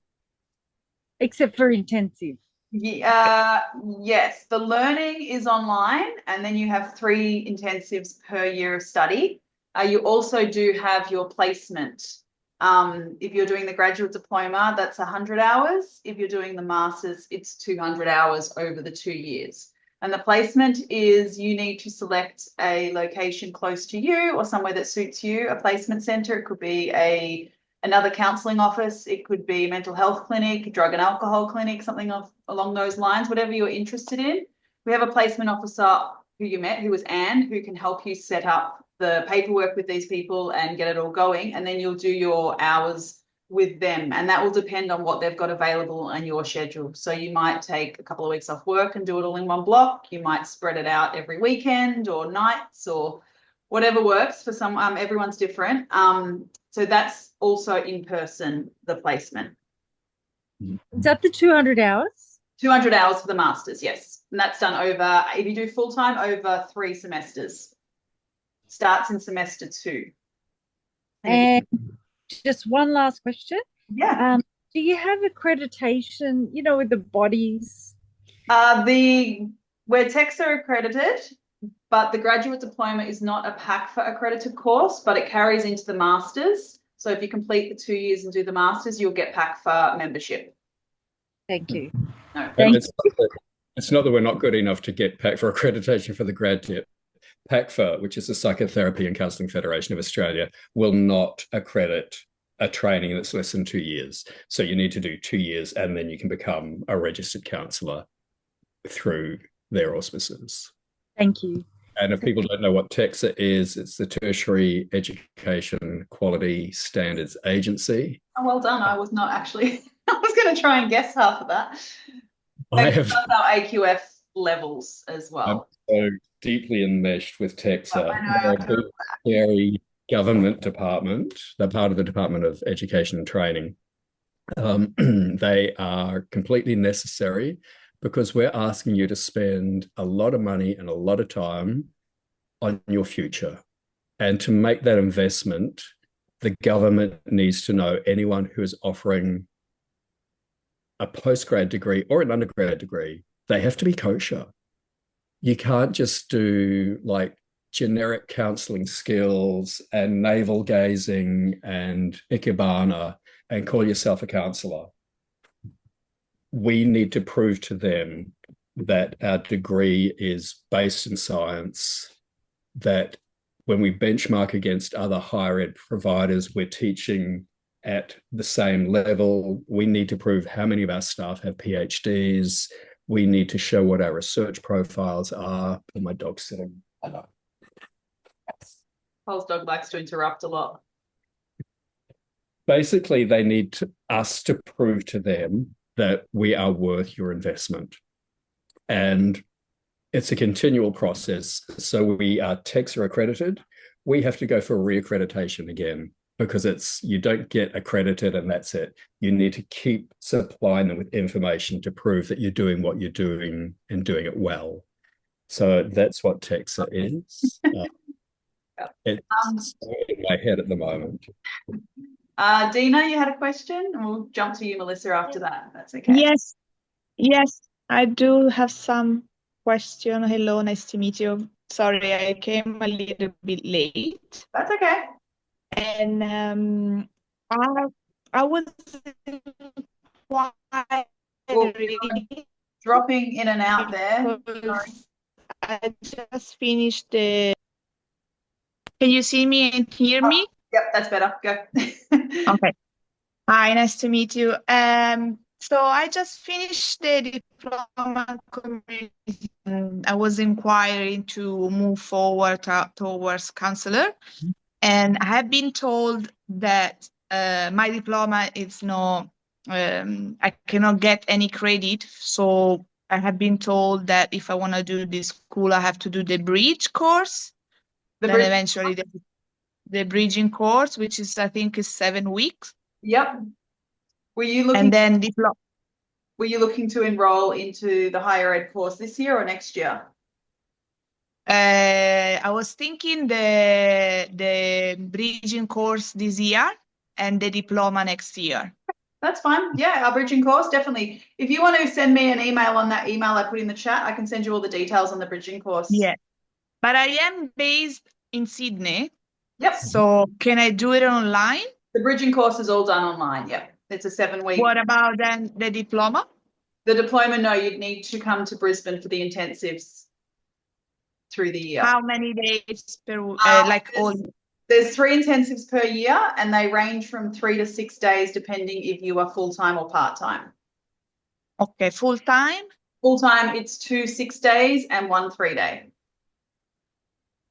except for intensive? Yes, the learning is online, and then you have 3 intensives per year of study. You also do have your placement. If you're doing the graduate diploma, that's 100 hours. If you're doing the master's, it's 200 hours over the 2 years. And the placement is you need to select a location close to you or somewhere that suits you. A placement centre, it could be another counselling office, it could be a mental health clinic, drug and alcohol clinic, something along those lines, whatever you're interested in. We have a placement officer who you met, who was Anne, who can help you set up the paperwork with these people and get it all going. And then you'll do your hours with them, and that will depend on what they've got available and your schedule. So you might take a couple of weeks off work and do it all in one block. You might spread it out every weekend or nights or whatever works for some. Everyone's different. So that's also in person, the placement. Is that the 200 hours? 200 hours for the masters, yes. And that's done over, if you do full-time, over 3 semesters. Starts in semester 2. And just one last question. Yeah. Do you have accreditation, with the bodies? Where techs are accredited, but the graduate diploma is not a pack for accredited course, but it carries into the masters. So if you complete the 2 years and do the masters, you'll get pack for membership. Thank you. No. It's not that we're not good enough to get pack for accreditation for the graduate. PACFA, which is the Psychotherapy and Counselling Federation of Australia, will not accredit a training that's less than 2 years. So you need to do 2 years and then you can become a registered counsellor through their auspices. Thank you. And if people don't know what TEXA is, it's the Tertiary Education Quality Standards Agency. Oh, well done. I was not actually, I was going to try and guess half of that. I have our AQF levels as well. I'm so deeply enmeshed with TEXA. I know. They're a very government department. They're part of the Department of Education and Training. They are completely necessary because we're asking you to spend a lot of money and a lot of time on your future. And to make that investment, the government needs to know anyone who is offering a postgrad degree or an undergrad degree, they have to be kosher. You can't just do like generic counseling skills and navel gazing and ikebana and call yourself a counselor. We need to prove to them that our degree is based in science, that when we benchmark against other higher ed providers, we're teaching at the same level. We need to prove how many of our staff have PhDs. We need to show what our research profiles are. And my dog's sitting. I know. Paul's dog likes to interrupt a lot. Basically, they need us to prove to them that we are worth your investment. And it's a continual process. So we are TEXA accredited. We have to go for reaccreditation again because you don't get accredited and that's it. You need to keep supplying them with information to prove that you're doing what you're doing and doing it well. So that's what TEXA is. It's in my head at the moment. Dina, you had a question? And we'll jump to you, Melissa, after that. That's okay. Yes, I do have some question. Hello, nice to meet you. Sorry, I came a little bit late. That's okay. And I was inquiring dropping in and out there. I just finished the. Can you see me and hear me? Yep, that's better. Go. Okay. Hi, nice to meet you. So I just finished the diploma community. I was inquiring to move forward towards counselor, and I have been told that my diploma is not. I cannot get any credit. So I have been told that if I want to do this school, I have to do the bridge course. Eventually the bridging course, which is I think is 7 weeks. Yep. Were you looking? And then diploma. Were you looking to enroll into the higher ed course this year or next year? I was thinking the bridging course this year and the diploma next year. That's fine. Yeah, our bridging course, definitely. If you want to send me an email on that email I put in the chat, I can send you all the details on the bridging course. Yeah, but I am based in Sydney. Yep. So can I do it online? The bridging course is all done online. Yep. It's a 7-week. What about then the diploma? The diploma, no, you'd need to come to Brisbane for the intensives through the year. How many days per There's 3 intensives per year and they range from 3 to 6 days depending if you are full-time or part-time. Okay, full-time? Full-time, it's 2 6 days and 1 3-day.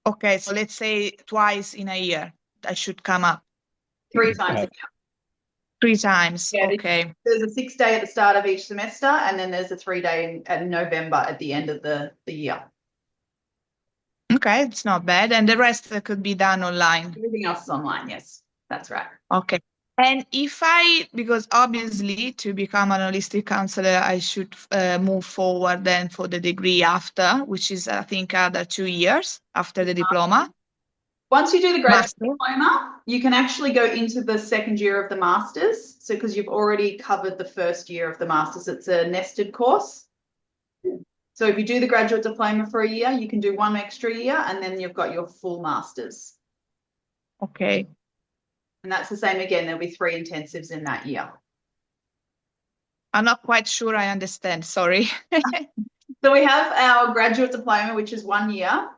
Okay, so let's say twice in a year I should come up. 3 times a year. 3 times, Yeah, okay. There's a 6-day at the start of each semester and then there's a 3-day in November at the end of the year. Okay, it's not bad. And the rest could be done online. Everything else is online, yes. That's right. Okay. And because obviously to become an holistic counselor, I should move forward then for the degree after, which is I think other 2 years after the diploma. Once you do the graduate diploma, you can actually go into the second year of the master's. So because you've already covered the first year of the master's, it's a nested course. So if you do the graduate diploma for a year, you can do 1 extra year and then you've got your full master's. Okay. And that's the same again. There'll be 3 intensives in that year. I'm not quite sure I understand. Sorry. So we have our graduate diploma, which is 1 year.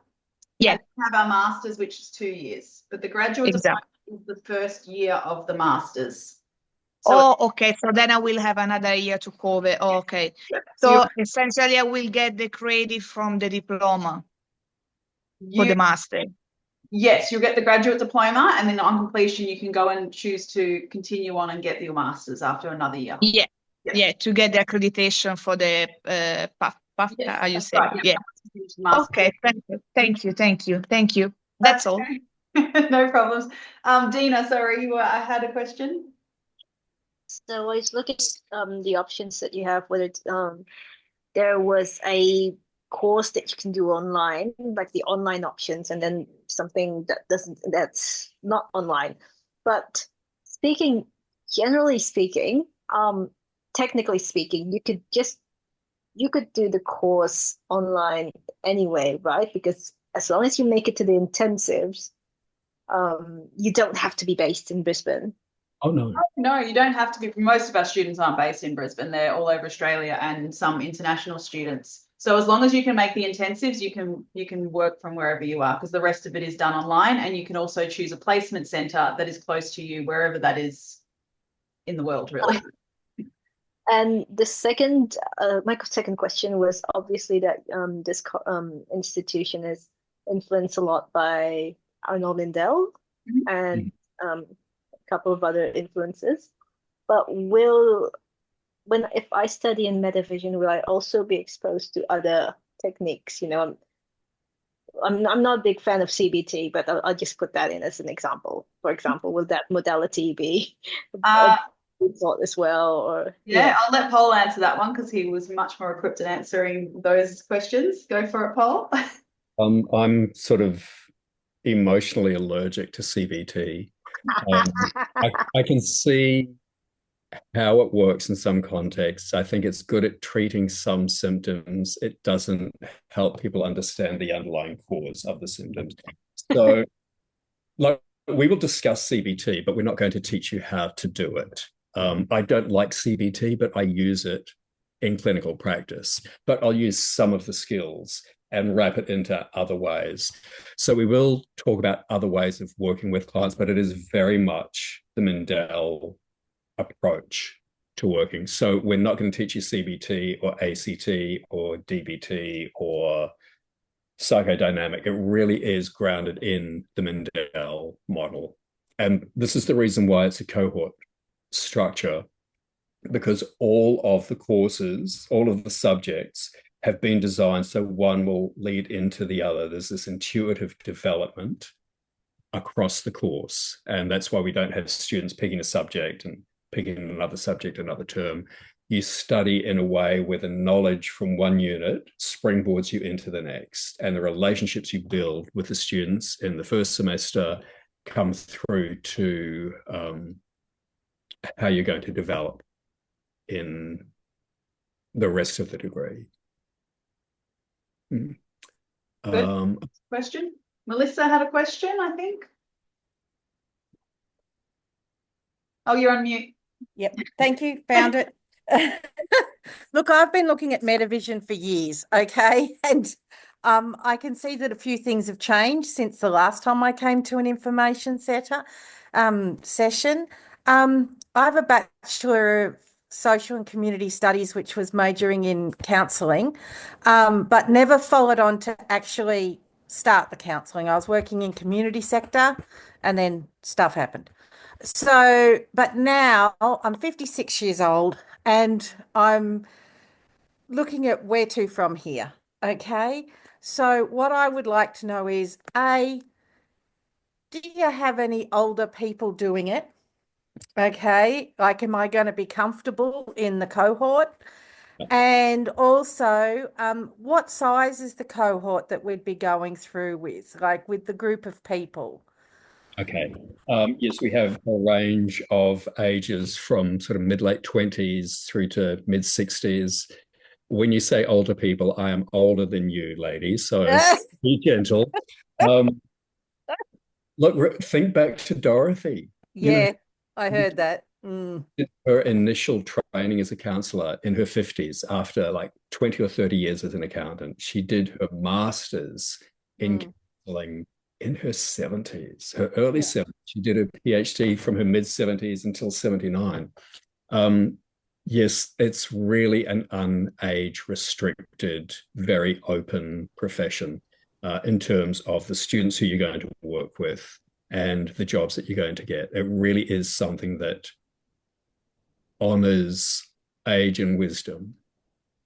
Yeah, And we have our masters, which is 2 years, but the graduate exactly. diploma is the first year of the masters. So Oh, okay. So then I will have another year to cover. Okay. so So essentially, I will get the credit from the diploma for you the master. yes, you'll get the graduate diploma, and then on completion, you can go and choose to continue on and get your masters after another year. Yeah, Yeah. yeah, to get the accreditation for the PAF, Yes, how you that's say? right. Yeah. Master. Okay. Thank you. That's all. No problems. Dina, sorry, I had a question. So I was looking at the options that you have, whether it's there was a course that you can do online, like the online options, and then something that's not online. But generally speaking, technically speaking, you could do the course online anyway, right? Because as long as you make it to the intensives, you don't have to be based in Brisbane. Oh, no. No, you don't have to be. Most of our students aren't based in Brisbane. They're all over Australia and some international students. So as long as you can make the intensives, you can work from wherever you are, because the rest of it is done online, and you can also choose a placement centre that is close to you, wherever that is in the world, really. And my second question was obviously that this institution is influenced a lot by Arnold Lindell and a couple of other influences. But if I study in Metavision, will I also be exposed to other techniques? You know, I'm not a big fan of CBT, but I'll just put that in as an example. For example, will that modality be taught as well? Or yeah, I'll let Paul answer that one because he was much more equipped at answering those questions. Go for it, Paul. I'm sort of emotionally allergic to CBT. I can see how it works in some contexts. I think it's good at treating some symptoms. It doesn't help people understand the underlying cause of the symptoms. So, like, we will discuss CBT, but we're not going to teach you how to do it. I don't like CBT, but I use it in clinical practice. But I'll use some of the skills and wrap it into other ways. So we will talk about other ways of working with clients, but it is very much the Mendel approach to working. So we're not going to teach you CBT or ACT or DBT or psychodynamic. It really is grounded in the Mendel model. And this is the reason why it's a cohort structure, because all of the courses, all of the subjects have been designed so one will lead into the other. There's this intuitive development across the course. And that's why we don't have students picking a subject and picking another subject, another term. You study in a way where the knowledge from one unit springboards you into the next. And the relationships you build with the students in the first semester come through to how you're going to develop in the rest of the degree. Good. Question? Melissa had a question, I think. Oh, you're on mute. Yep. Thank you. Found it. Look, I've been looking at Metavision for years, okay? And I can see that a few things have changed since the last time I came to an information center session. I have a Bachelor of Social and Community Studies, which was majoring in counselling, but never followed on to actually start the counselling. I was working in community sector and then stuff happened. So, but now I'm 56 years old and I'm looking at where to from here. Okay. So what I would like to know is, A, do you have any older people doing it? Okay. Like, am I going to be comfortable in the cohort? And also, what size is the cohort that we'd be going through with, like with the group of people? Okay. Yes, we have a range of ages from sort of mid-late 20s through to mid-60s. When you say older people, I am older than you, ladies, so be gentle. Look, think back to Dorothy. Yeah, I heard that. Mm. Her initial training as a counsellor in her 50s, after like 20 or 30 years as an accountant, she did her master's in traveling in her 70s, her early 70s. She did her PhD from her mid 70s until 79. Yes, it's really an unage restricted, very open profession in terms of the students who you're going to work with and the jobs that you're going to get. It really is something that honors age and wisdom.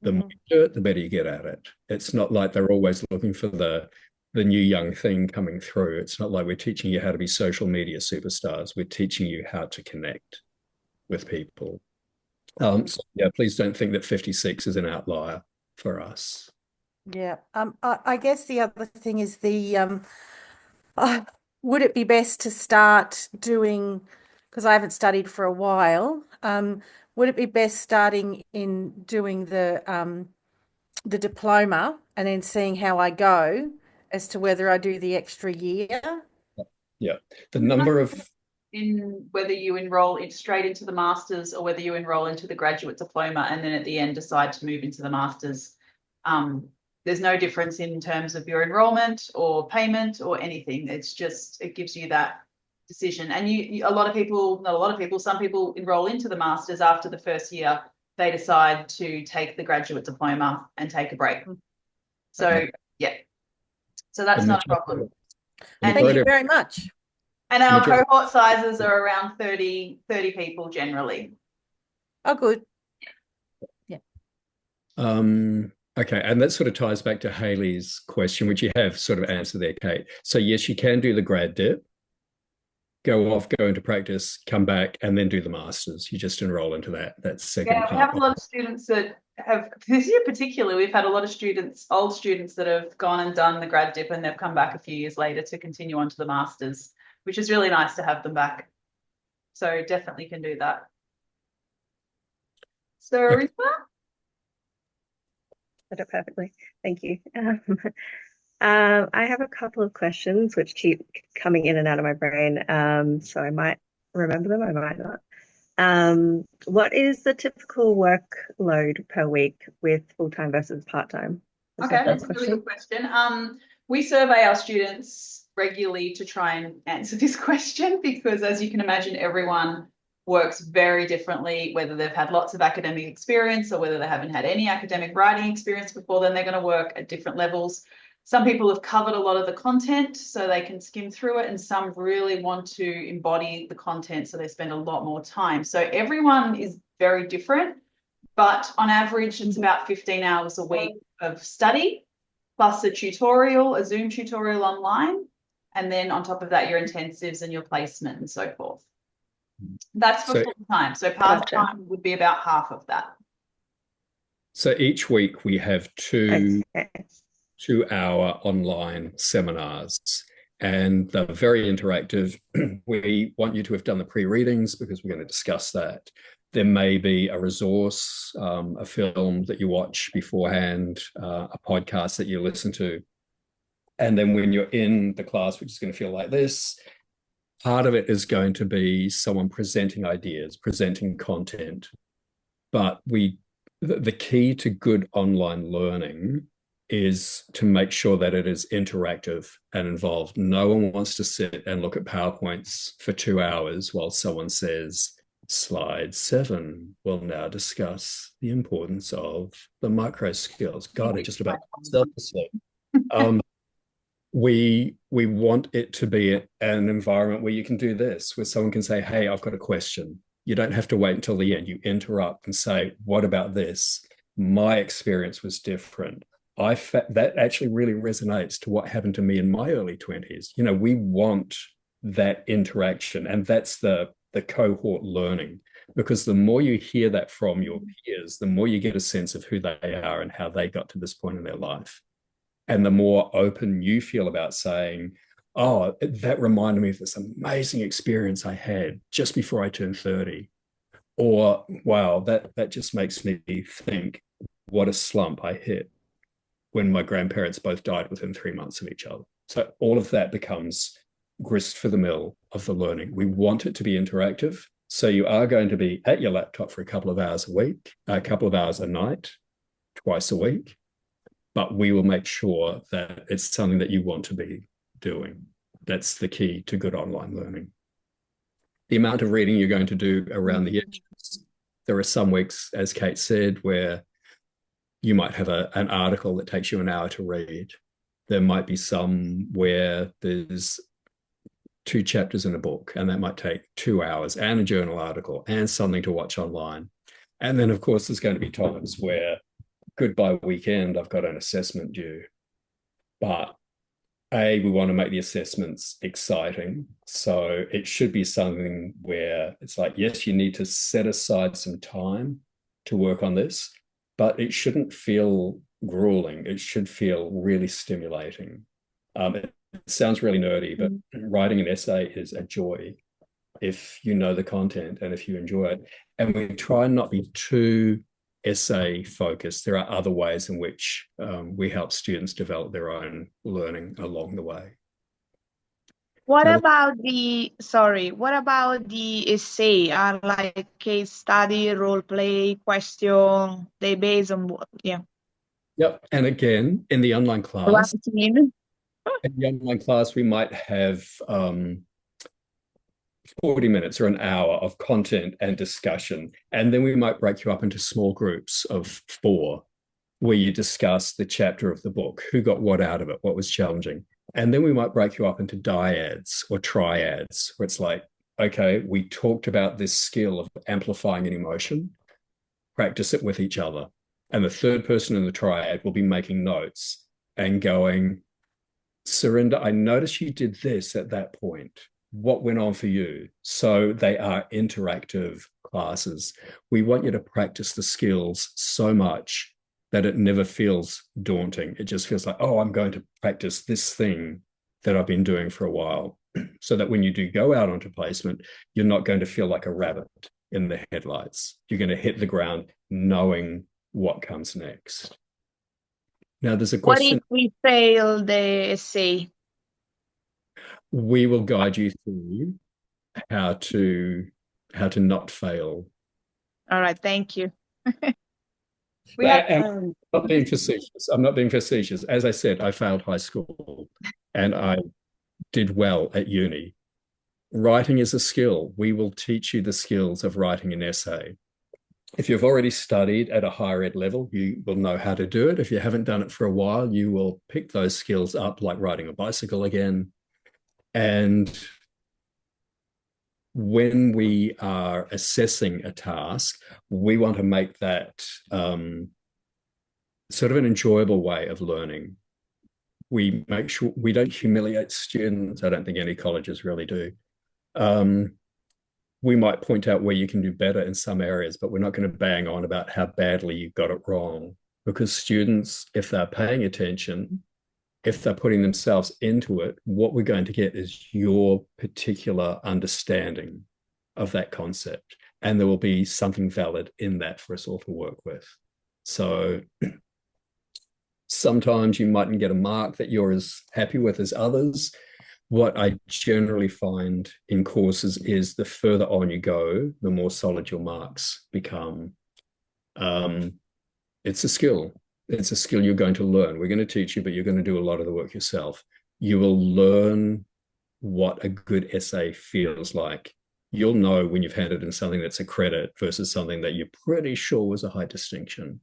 The more you do it, the better you get at it. It's not like they're always looking for the new young thing coming through. It's not like we're teaching you how to be social media superstars. We're teaching you how to connect with people. So yeah, please don't think that 56 is an outlier for us. Yeah. I guess the other thing is would it be best to start doing, because I haven't studied for a while, would it be best starting in doing the diploma and then seeing how I go as to whether I do the extra year? Yeah. The number of in whether you enroll straight into the masters or whether you enroll into the graduate diploma and then at the end decide to move into the masters. There's no difference in terms of your enrollment or payment or anything. It's just, it gives you that decision. And some people enroll into the masters after the first year. They decide to take the graduate diploma and take a break. So yeah, so that's not a problem. And thank you very much. And our cohort sizes are around 30 people generally. Oh, good. Yeah. Okay, and that sort of ties back to Hayley's question, which you have sort of answered there, Kate. So yes, you can do the grad dip, go into practice, come back, and then do the masters. You just enroll into that second part. Yeah, we have a lot of students that have, this year particularly, we've had a lot of students, old students that have gone and done the grad dip and they've come back a few years later to continue on to the masters, which is really nice to have them back. So definitely can do that. So Aretha? Said it perfectly. Thank you. I have a couple of questions which keep coming in and out of my brain. So I might remember them, I might not. What is the typical workload per week with full-time versus part-time? Okay, that's a really good question. We survey our students regularly to try and answer this question because, as you can imagine, everyone works very differently, whether they've had lots of academic experience or whether they haven't had any academic writing experience before, then they're going to work at different levels. Some people have covered a lot of the content so they can skim through it, and some really want to embody the content so they spend a lot more time. So everyone is very different, but on average, it's about 15 hours a week of study, plus a Zoom tutorial online, and then on top of that, your intensives and your placement and so forth. That's for full time. So part-time would be about half of that. So each week we have two 2-hour online seminars, and they're very interactive. We want you to have done the pre-readings because we're going to discuss that. There may be a resource, a film that you watch beforehand, a podcast that you listen to. And then when you're in the class, which is going to feel like this, part of it is going to be someone presenting ideas, presenting content. But the key to good online learning is to make sure that it is interactive and involved. No one wants to sit and look at PowerPoints for 2 hours while someone says, slide 7 will now discuss the importance of the micro skills. God, I just about myself to sleep. We want it to be an environment where you can do this, where someone can say, hey, I've got a question. You don't have to wait until the end. You interrupt and say, what about this? My experience was different. That actually really resonates to what happened to me in my early 20s. You know, we want that interaction, and that's the cohort learning, because the more you hear that from your peers, the more you get a sense of who they are and how they got to this point in their life. And the more open you feel about saying, oh, that reminded me of this amazing experience I had just before I turned 30. Or, wow, that just makes me think what a slump I hit when my grandparents both died within 3 months of each other. So all of that becomes grist for the mill of the learning. We want it to be interactive. So you are going to be at your laptop for a couple of hours a week, a couple of hours a night, twice a week. But we will make sure that it's something that you want to be doing. That's the key to good online learning. The amount of reading you're going to do around the edges. There are some weeks, as Kate said, where you might have an article that takes you an hour to read. There might be some where there's 2 chapters in a book, and that might take 2 hours, and a journal article and something to watch online. And then, of course, there's going to be times where goodbye weekend, I've got an assessment due. But we want to make the assessments exciting. So it should be something where it's like, yes, you need to set aside some time to work on this, but it shouldn't feel grueling. It should feel really stimulating. It sounds really nerdy, but writing an essay is a joy if you know the content and if you enjoy it. And we try and not be too essay focused. There are other ways in which we help students develop their own learning along the way. What about the essay? Are like case study, role play, question, they based on what? Yeah. Yep. And again, in the online class, we might have 40 minutes or an hour of content and discussion. And then we might break you up into small groups of 4 where you discuss the chapter of the book, who got what out of it, what was challenging. And then we might break you up into dyads or triads, where it's like, okay, we talked about this skill of amplifying an emotion, practice it with each other. And the third person in the triad will be making notes and going, Surinder, I noticed you did this at that point. What went on for you? So they are interactive classes. We want you to practice the skills so much that it never feels daunting. It just feels like, oh, I'm going to practice this thing that I've been doing for a while, so that when you do go out onto placement, you're not going to feel like a rabbit in the headlights. You're going to hit the ground knowing what comes next. Now, there's a question. What if we fail the essay? We will guide you through how to not fail. All right, thank you. I'm not being facetious. I'm not being facetious. As I said, I failed high school and I did well at uni. Writing is a skill. We will teach you the skills of writing an essay. If you've already studied at a higher ed level, you will know how to do it. If you haven't done it for a while, you will pick those skills up, like riding a bicycle again. And when we are assessing a task, we want to make that sort of an enjoyable way of learning. We make sure we don't humiliate students. I don't think any colleges really do. We might point out where you can do better in some areas, but we're not going to bang on about how badly you got it wrong, because students, if they're paying attention, if they're putting themselves into it, what we're going to get is your particular understanding of that concept. And there will be something valid in that for us all to work with. So sometimes you mightn't get a mark that you're as happy with as others. What I generally find in courses is the further on you go, the more solid your marks become. It's a skill. It's a skill you're going to learn. We're going to teach you, but you're going to do a lot of the work yourself. You will learn what a good essay feels like. You'll know when you've handed in something that's a credit versus something that you're pretty sure was a high distinction.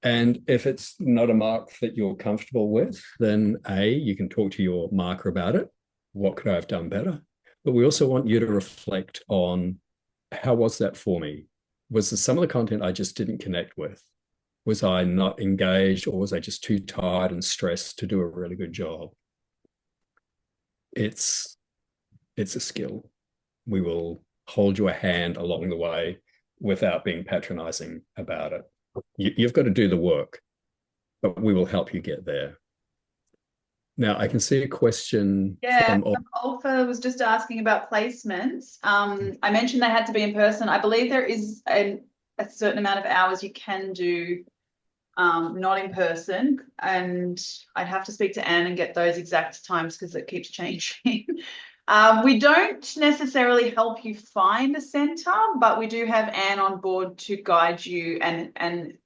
And if it's not a mark that you're comfortable with, then you can talk to your marker about it. What could I have done better? But we also want you to reflect on, how was that for me? Was there some of the content I just didn't connect with? Was I not engaged, or was I just too tired and stressed to do a really good job? It's a skill. We will hold you a hand along the way without being patronizing about it. You've got to do the work, but we will help you get there. Now, I can see a question. Yeah, Olfa was just asking about placements. I mentioned they had to be in person. I believe there is a certain amount of hours you can do not in person, and I'd have to speak to Anne and get those exact times because it keeps changing. We don't necessarily help you find a centre, but we do have Anne on board to guide you and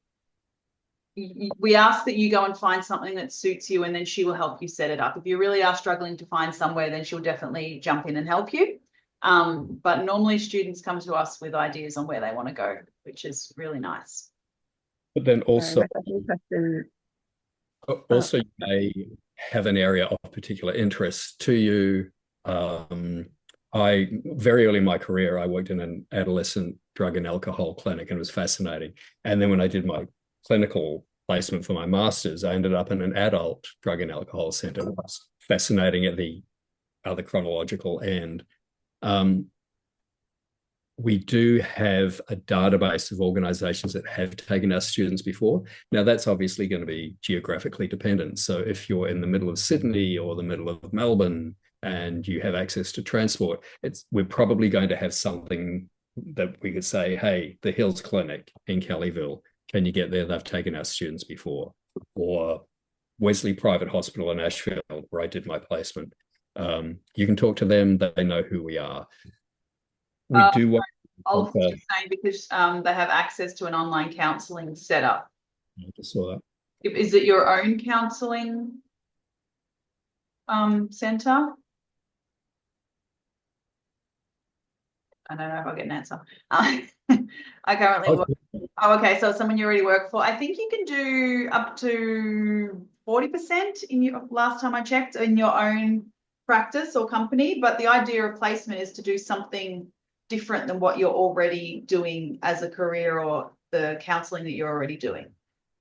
we ask that you go and find something that suits you, and then she will help you set it up. If you really are struggling to find somewhere, then she'll definitely jump in and help you. But normally students come to us with ideas on where they want to go, which is really nice. But then also, my second question. also you may have an area of particular interest to you. I very early in my career, I worked in an adolescent drug and alcohol clinic, and it was fascinating. And then when I did my clinical placement for my master's, I ended up in an adult drug and alcohol center. It was fascinating at the other chronological end. We do have a database of organizations that have taken our students before. Now, that's obviously going to be geographically dependent. So if you're in the middle of Sydney or the middle of Melbourne and you have access to transport, we're probably going to have something that we could say, hey, the Hills Clinic in Kellyville, can you get there? They've taken our students before. Or Wesley Private Hospital in Ashfield, where I did my placement. You can talk to them. They know who we are. We do want I was just saying, because they have access to an online counselling setup. I just saw that. Is it your own counselling centre? I don't know if I'll get an answer. I currently work. Oh, okay. So someone you already work for. I think you can do up to 40% in your, last time I checked, in your own practice or company. But the idea of placement is to do something different than what you're already doing as a career or the counselling that you're already doing.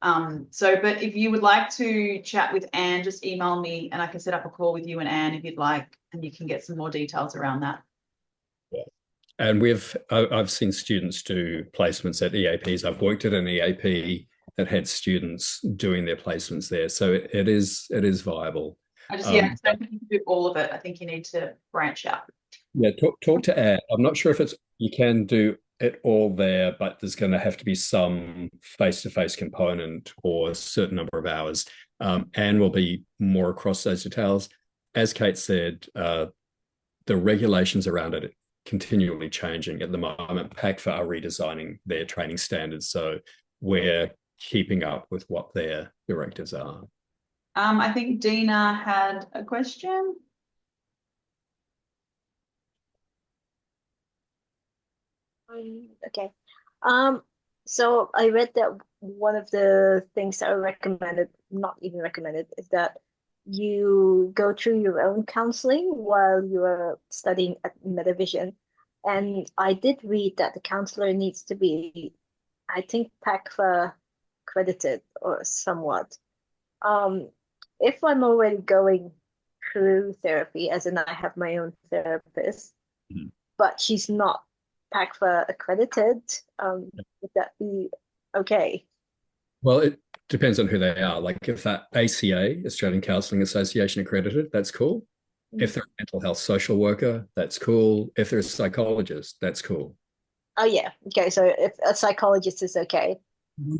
But if you would like to chat with Anne, just email me and I can set up a call with you and Anne if you'd like, and you can get some more details around that. Yeah. And I've seen students do placements at EAPs. I've worked at an EAP that had students doing their placements there. So it is viable. I don't think you can do all of it. I think you need to branch out. Yeah, talk to Anne. I'm not sure if you can do it all there, but there's going to have to be some face-to-face component or a certain number of hours. Anne will be more across those details. As Kate said, the regulations around it are continually changing at the moment. PACFA are redesigning their training standards, so we're keeping up with what their directives are. I think Dina had a question. Okay. So I read that one of the things that are recommended, not even recommended, is that you go through your own counseling while you are studying at Metavision. And I did read that the counselor needs to be, I think, PACFA accredited or somewhat. If I'm already going through therapy, as in I have my own therapist, but she's not PACFA accredited, would that be okay? Well, it depends on who they are. Like if that ACA, Australian Counselling Association accredited, that's cool. If they're a mental health social worker, that's cool. If they're a psychologist, that's cool. Oh yeah. Okay. So if a psychologist is okay.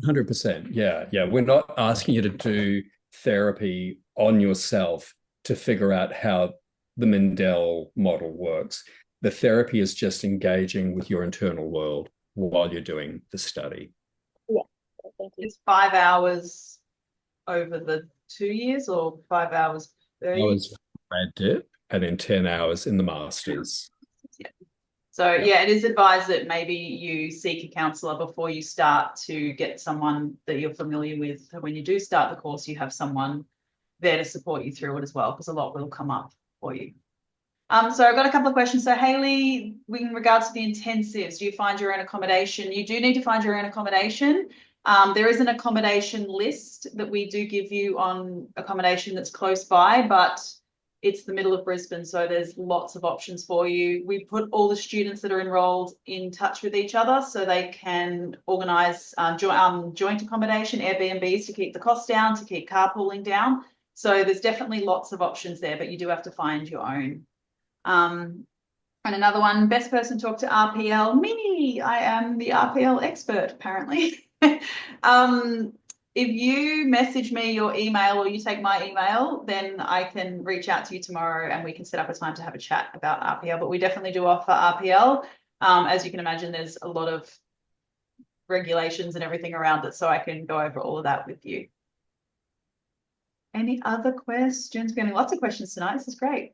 100%. Yeah. We're not asking you to do therapy on yourself to figure out how the Mendel model works. The therapy is just engaging with your internal world while you're doing the study. Yeah. Thank you. It's 5 hours over the 2 years or 5 hours? 30? Hours grad dip and then 10 hours in the masters. Yeah. So yeah, it is advised that maybe you seek a counsellor before you start to get someone that you're familiar with. So when you do start the course, you have someone there to support you through it as well, because a lot will come up for you. So I've got a couple of questions. So Hayley, in regards to the intensives, do you find your own accommodation? You do need to find your own accommodation. There is an accommodation list that we do give you on accommodation that's close by, but it's the middle of Brisbane, so there's lots of options for you. We put all the students that are enrolled in touch with each other so they can organise joint accommodation, Airbnbs, to keep the costs down, to keep carpooling down. So there's definitely lots of options there, but you do have to find your own. And another one, best person to talk to RPL, me. I am the RPL expert, apparently. If you message me your email or you take my email, then I can reach out to you tomorrow and we can set up a time to have a chat about RPL. But we definitely do offer RPL. As you can imagine, there's a lot of regulations and everything around it, so I can go over all of that with you. Any other questions? We're getting lots of questions tonight. This is great.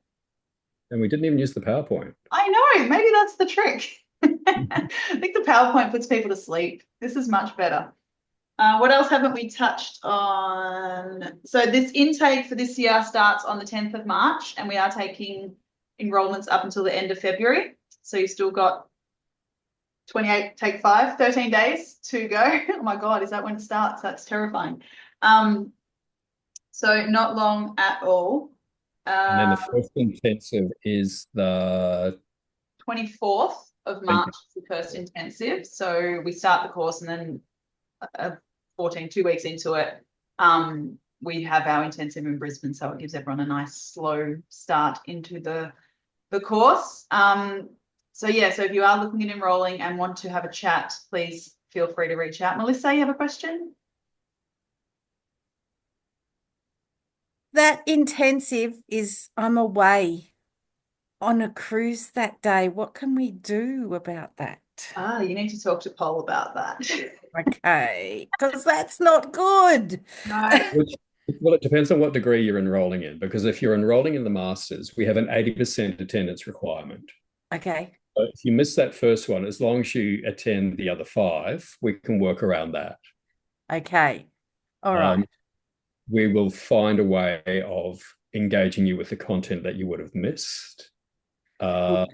And we didn't even use the PowerPoint. I know, maybe that's the trick. I think the PowerPoint puts people to sleep. This is much better. What else haven't we touched on? So this intake for this year starts on the 10th of March, and we are taking enrollments up until the end of February. So you've still got 28, take 5, 13 days to go. Oh my God, is that when it starts? That's terrifying. So not long at all. And then the first intensive is the 24th of March is the first intensive. So we start the course, and then 2 weeks into it, we have our intensive in Brisbane. So it gives everyone a nice slow start into the course. So yeah, so if you are looking at enrolling and want to have a chat, please feel free to reach out. Melissa, you have a question? That intensive is, I'm away on a cruise that day. What can we do about that? You need to talk to Paul about that. Okay, because that's not good. No. Well, it depends on what degree you're enrolling in, because if you're enrolling in the Masters, we have an 80% attendance requirement. Okay. So if you miss that first one, as long as you attend the other 5, we can work around that. Okay. All right. We will find a way of engaging you with the content that you would have missed. But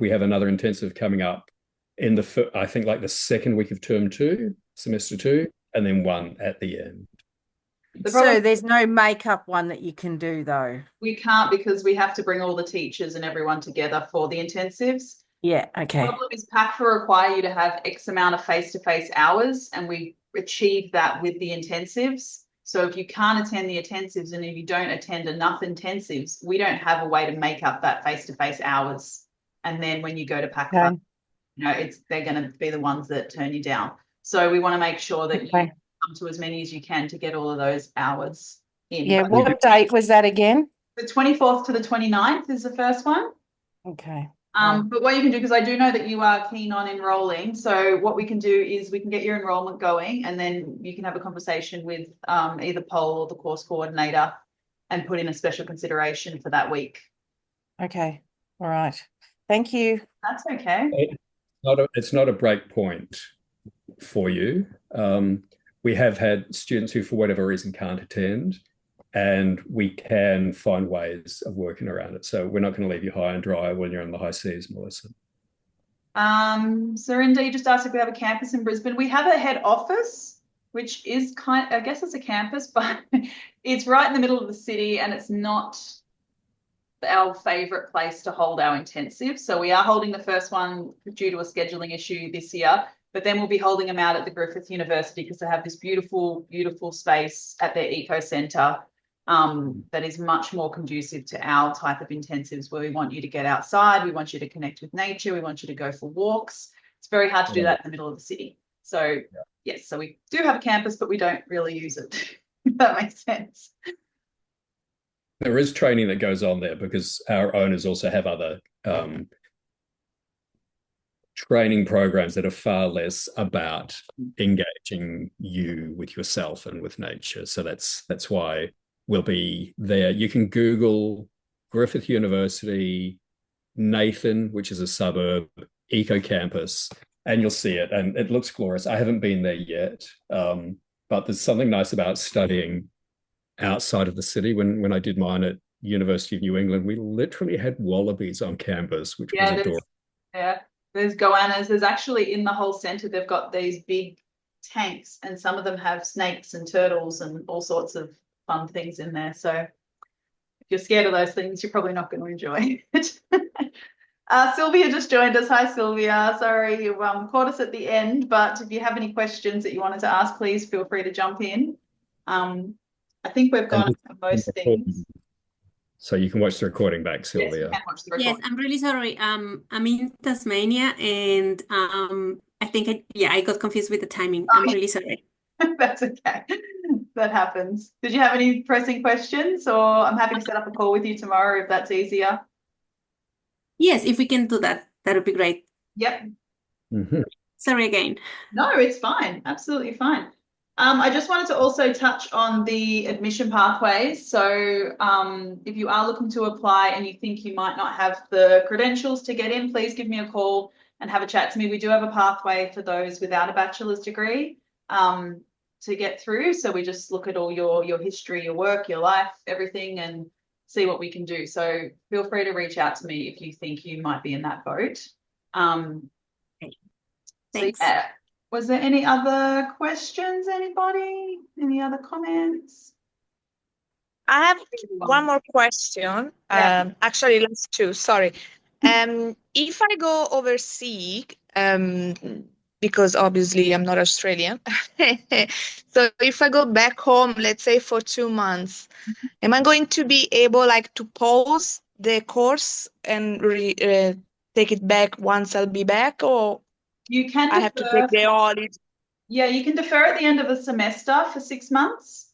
we have another intensive coming up in I think like the second week of term 2, semester 2, and then one at the end. So there's no makeup one that you can do though? We can't, because we have to bring all the teachers and everyone together for the intensives. Yeah, okay. The problem is PACFA require you to have X amount of face-to-face hours, and we achieve that with the intensives. So if you can't attend the intensives, and if you don't attend enough intensives, we don't have a way to make up that face-to-face hours. And then when you go to PACFA, Okay. you know, they're going to be the ones that turn you down. So we want to make sure that you come to as many as you can to get all of those hours in. Yeah, what date was that again? The 24th to the 29th is the first one. Okay. But what you can do, because I do know that you are keen on enrolling, so what we can do is we can get your enrolment going, and then you can have a conversation with either Pol or the course coordinator and put in a special consideration for that week. Okay. All right. Thank you. That's okay. It's not a break point for you. We have had students who, for whatever reason, can't attend, and we can find ways of working around it. So we're not going to leave you high and dry when you're on the high seas, Melissa. Surinder, you just asked if we have a campus in Brisbane. We have a head office, which is I guess it's a campus, but it's right in the middle of the city, and it's not our favourite place to hold our intensive. So we are holding the first one due to a scheduling issue this year, but then we'll be holding them out at the Griffith University, because they have this beautiful, beautiful space at their eco centre that is much more conducive to our type of intensives, where we want you to get outside, we want you to connect with nature, we want you to go for walks. It's very hard to do that in the middle of the city. So yes, so we do have a campus, but we don't really use it, if that makes sense. There is training that goes on there, because our owners also have other training programs that are far less about engaging you with yourself and with nature. So that's why we'll be there. You can Google Griffith University, Nathan, which is a suburb, Eco Campus, and you'll see it. And it looks glorious. I haven't been there yet, but there's something nice about studying outside of the city. When I did mine at University of New England, we literally had wallabies on campus, which was adorable. There's goannas. There's actually, in the whole centre, they've got these big tanks, and some of them have snakes and turtles and all sorts of fun things in there. So if you're scared of those things, you're probably not going to enjoy it. Sylvia just joined us. Hi, Sylvia. Sorry you caught us at the end, but if you have any questions that you wanted to ask, please feel free to jump in. I think we've gone over most things. So you can watch the recording back, Sylvia. Yes, you can watch the recording. Yes, I'm really sorry. I'm in Tasmania, and I think I got confused with the timing. I'm really sorry. That's okay. That happens. Did you have any pressing questions, or I'm happy to set up a call with you tomorrow if that's easier? Yes, if we can do that, that would be great. Yep. Sorry again. No, it's fine. Absolutely fine. I just wanted to also touch on the admission pathways. So if you are looking to apply and you think you might not have the credentials to get in, please give me a call and have a chat to me. We do have a pathway for those without a bachelor's degree to get through. So we just look at all your history, your work, your life, everything, and see what we can do. So feel free to reach out to me if you think you might be in that boat. Thanks. So yeah. Was there any other questions, anybody? Any other comments? I have one more question. Yeah. Actually, last two, sorry. If I go overseas, because obviously I'm not Australian, so if I go back home, let's say for 2 months, am I going to be able like to pause the course and take it back once I'll be back, or You can I have to take the holiday? Yeah, you can defer at the end of a semester for 6 months.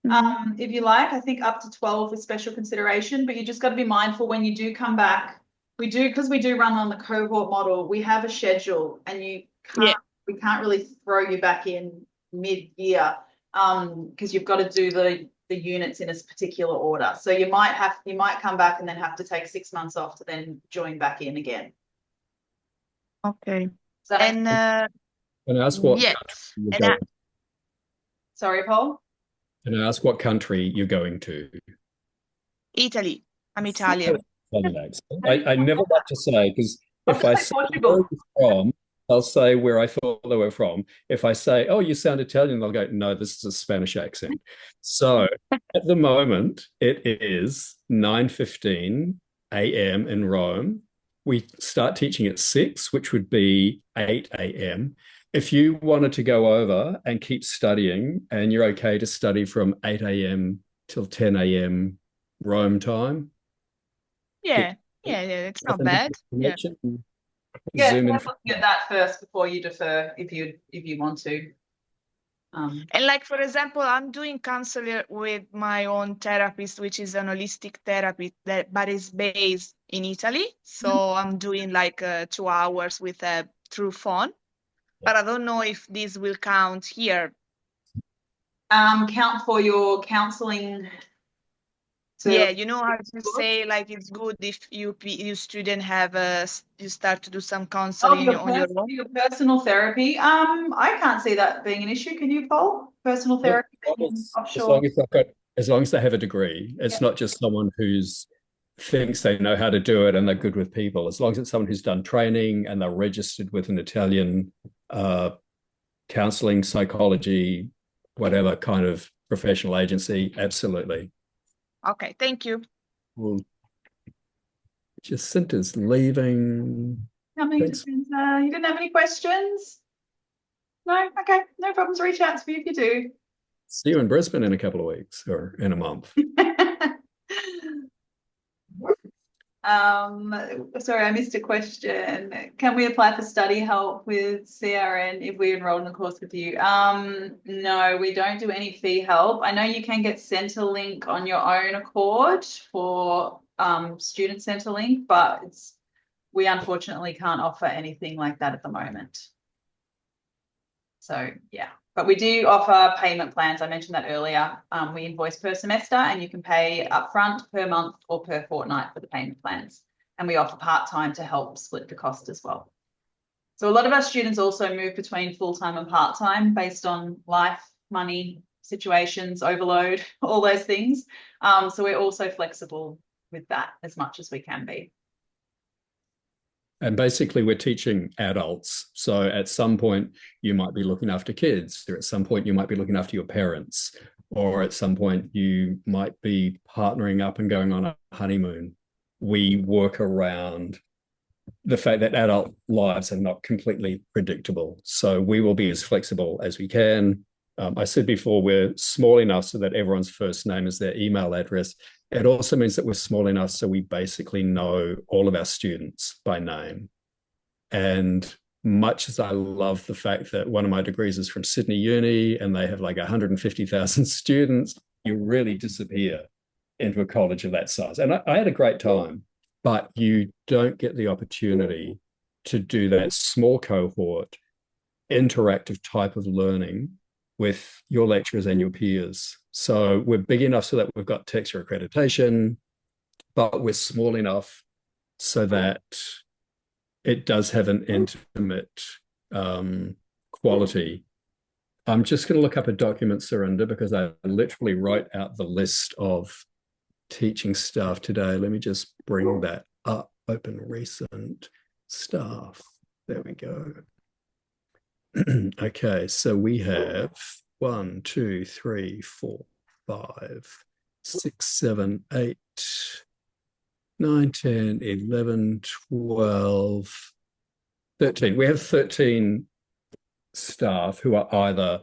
If you like, I think up to 12 with special consideration, but you just got to be mindful when you do come back. Because we do run on the cohort model, we have a schedule and we can't really throw you back in mid-year because you've got to do the units in a particular order. So you might come back and then have to take 6 months off to then join back in again. Okay. So And Can I ask what yes, country you're and going, sorry, Paul. can I ask what country you're going to? Italy. I'm Italian. I never like to say, because if I say where Portugal. you're from, I'll say where I thought they were from. If I say, oh, you sound Italian, they'll go, no, this is a Spanish accent. So at the moment, it is 9:15 a.m. in Rome. We start teaching at 6, which would be 8 a.m. If you wanted to go over and keep studying, and you're okay to study from 8 a.m. till 10 a.m. Rome time, Yeah, it's not bad. Yeah. Yeah, Zoom in. get that first before you defer if you want to. And like, for example, I'm doing counseling with my own therapist, which is an holistic therapy but is based in Italy. So I'm doing like 2 hours with through phone, but I don't know if this will count here. Count for your counseling. Yeah, you know how to say like it's good if you student have you start to do some counseling on your own. Your personal therapy. I can't see that being an issue. Can you, Paul? Personal therapy offshore. As long as they have a degree, it's not just someone who's thinks they know how to do it and they're good with people. As long as it's someone who's done training and they're registered with an Italian counseling, psychology, whatever kind of professional agency, absolutely. Okay, thank you. Well, Jacinta's leaving. You didn't have any questions? No? Okay, no problems. Reach out to me if you do. See you in Brisbane in a couple of weeks or in a month. Sorry, I missed a question. Can we apply for study help with CRN if we enroll in the course with you? No, we don't do any fee help. I know you can get Centrelink on your own accord for Student Centrelink, but we unfortunately can't offer anything like that at the moment. So yeah, but we do offer payment plans. I mentioned that earlier. We invoice per semester and you can pay upfront per month or per fortnight for the payment plans. And we offer part-time to help split the cost as well. So a lot of our students also move between full-time and part-time based on life, money, situations, overload, all those things. So we're also flexible with that as much as we can be. And basically, we're teaching adults. So at some point, you might be looking after kids, or at some point, you might be looking after your parents, or at some point, you might be partnering up and going on a honeymoon. We work around the fact that adult lives are not completely predictable. So we will be as flexible as we can. I said before, we're small enough so that everyone's first name is their email address. It also means that we're small enough so we basically know all of our students by name. And much as I love the fact that one of my degrees is from Sydney Uni and they have like 150,000 students, you really disappear into a college of that size. And I had a great time, but you don't get the opportunity to do that small cohort interactive type of learning with your lecturers and your peers. So we're big enough so that we've got texture accreditation, but we're small enough so that it does have an intimate quality. I'm just going to look up a document, Surinder, because I literally wrote out the list of teaching staff today. Let me just bring that up. Open recent staff. There we go. Okay, so we have 1, 2, 3, 4, 5, 6, 7, 8, 9, 10, 11, 12, 13. We have 13 staff who are either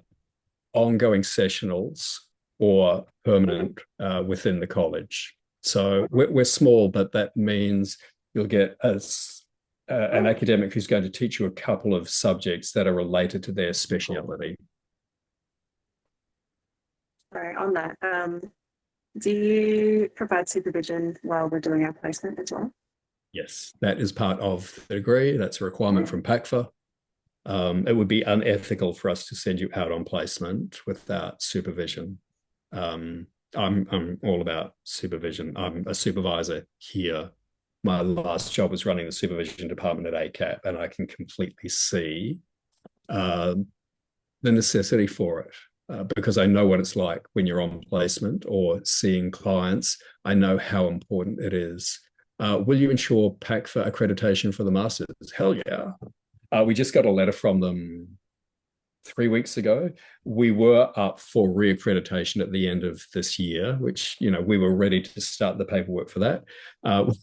ongoing sessionals or permanent within the college. So we're small, but that means you'll get an academic who's going to teach you a couple of subjects that are related to their speciality. Sorry, on that, do you provide supervision while we're doing our placement as well? Yes, that is part of the degree. That's a requirement from PACFA. It would be unethical for us to send you out on placement without supervision. I'm all about supervision. I'm a supervisor here. My last job was running the supervision department at ACAP, and I can completely see the necessity for it because I know what it's like when you're on placement or seeing clients. I know how important it is. Will you ensure PACFA accreditation for the masters? Hell yeah. We just got a letter from them 3 weeks ago. We were up for reaccreditation at the end of this year, which, we were ready to start the paperwork for that.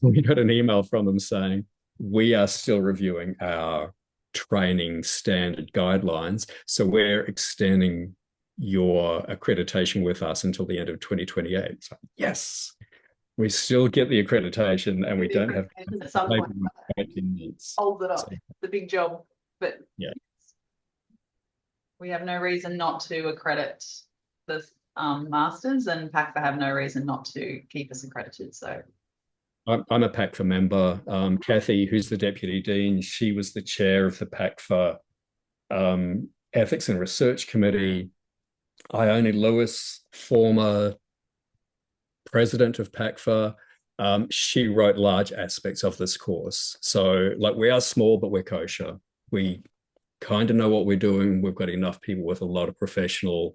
We got an email from them saying, we are still reviewing our training standard guidelines. So we're extending your accreditation with us until the end of 2028. So, yes, we still get the accreditation and we don't have at some point. needs. Hold it up. So, the big job, but yeah. We have no reason not to accredit the masters, and PACFA have no reason not to keep us accredited. So I'm a PACFA member. Kathy, who's the Deputy Dean, she was the chair of the PACFA Ethics and Research Committee. Ione Lewis, former president of PACFA, she wrote large aspects of this course. So we are small, but we're kosher. We kind of know what we're doing. We've got enough people with a lot of professional,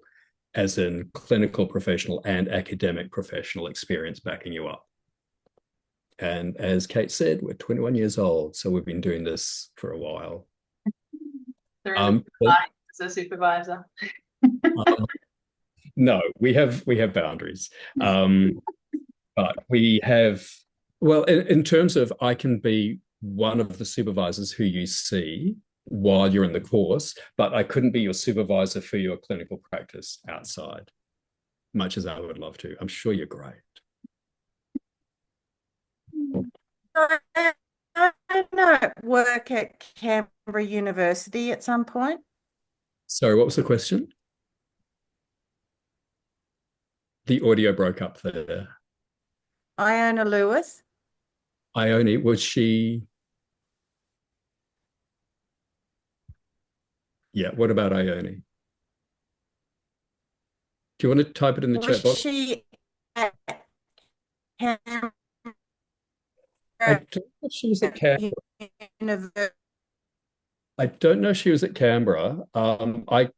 as in clinical professional and academic professional experience backing you up. And as Kate said, we're 21 years old, so we've been doing this for a while. They're in the as a supervisor. No, we have boundaries. But we have, well, in terms of I can be one of the supervisors who you see while you're in the course, but I couldn't be your supervisor for your clinical practice outside, much as I would love to. I'm sure you're great. I know work at Canberra University at some point. Sorry, what was the question? The audio broke up there. Iona Lewis. Ione, was she? Yeah, what about Ione? Do you want to type it in the chat box? Was she at Canberra I don't know if she was at Canberra. University? I don't know if she was at Canberra. I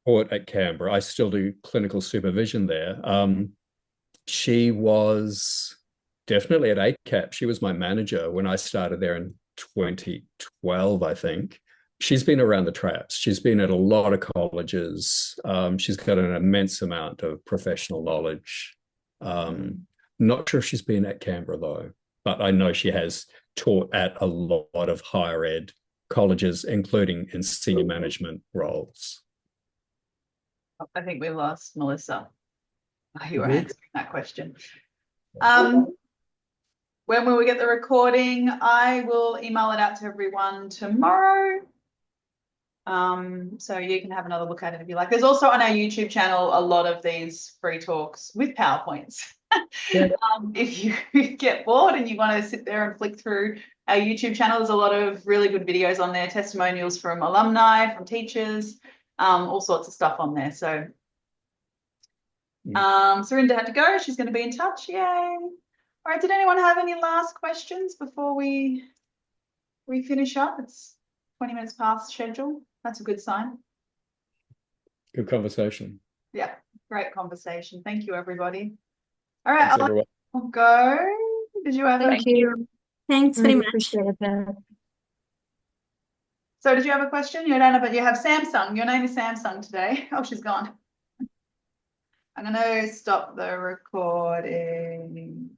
taught at Canberra. I still do clinical supervision there. She was definitely at ACAP. She was my manager when I started there in 2012, I think. She's been around the traps. She's been at a lot of colleges. She's got an immense amount of professional knowledge. Not sure if she's been at Canberra, though, but I know she has taught at a lot of higher ed colleges, including in senior management roles. I think we lost Melissa. You were Mhm. answering that question. When will we get the recording? I will email it out to everyone tomorrow. So you can have another look at it if you like. There's also on our YouTube channel a lot of these free talks with PowerPoints. Yeah. If you get bored and you want to sit there and flick through our YouTube channel, there's a lot of really good videos on there, testimonials from alumni, from teachers, all sorts of stuff on there. So Surinder had to go. She's going to be in touch. Yay. All right. Did anyone have any last questions before we finish up? It's 20 minutes past schedule. That's a good sign. Good conversation. Yeah, great conversation. Thank you, everybody. All right, Thanks, everyone. I'll go. Did you have Thank you. Thanks very Really much. appreciate that. So did you have a question? You don't have it. You have Samsung. Your name is Samsung today. Oh, she's gone. I'm going to stop the recording.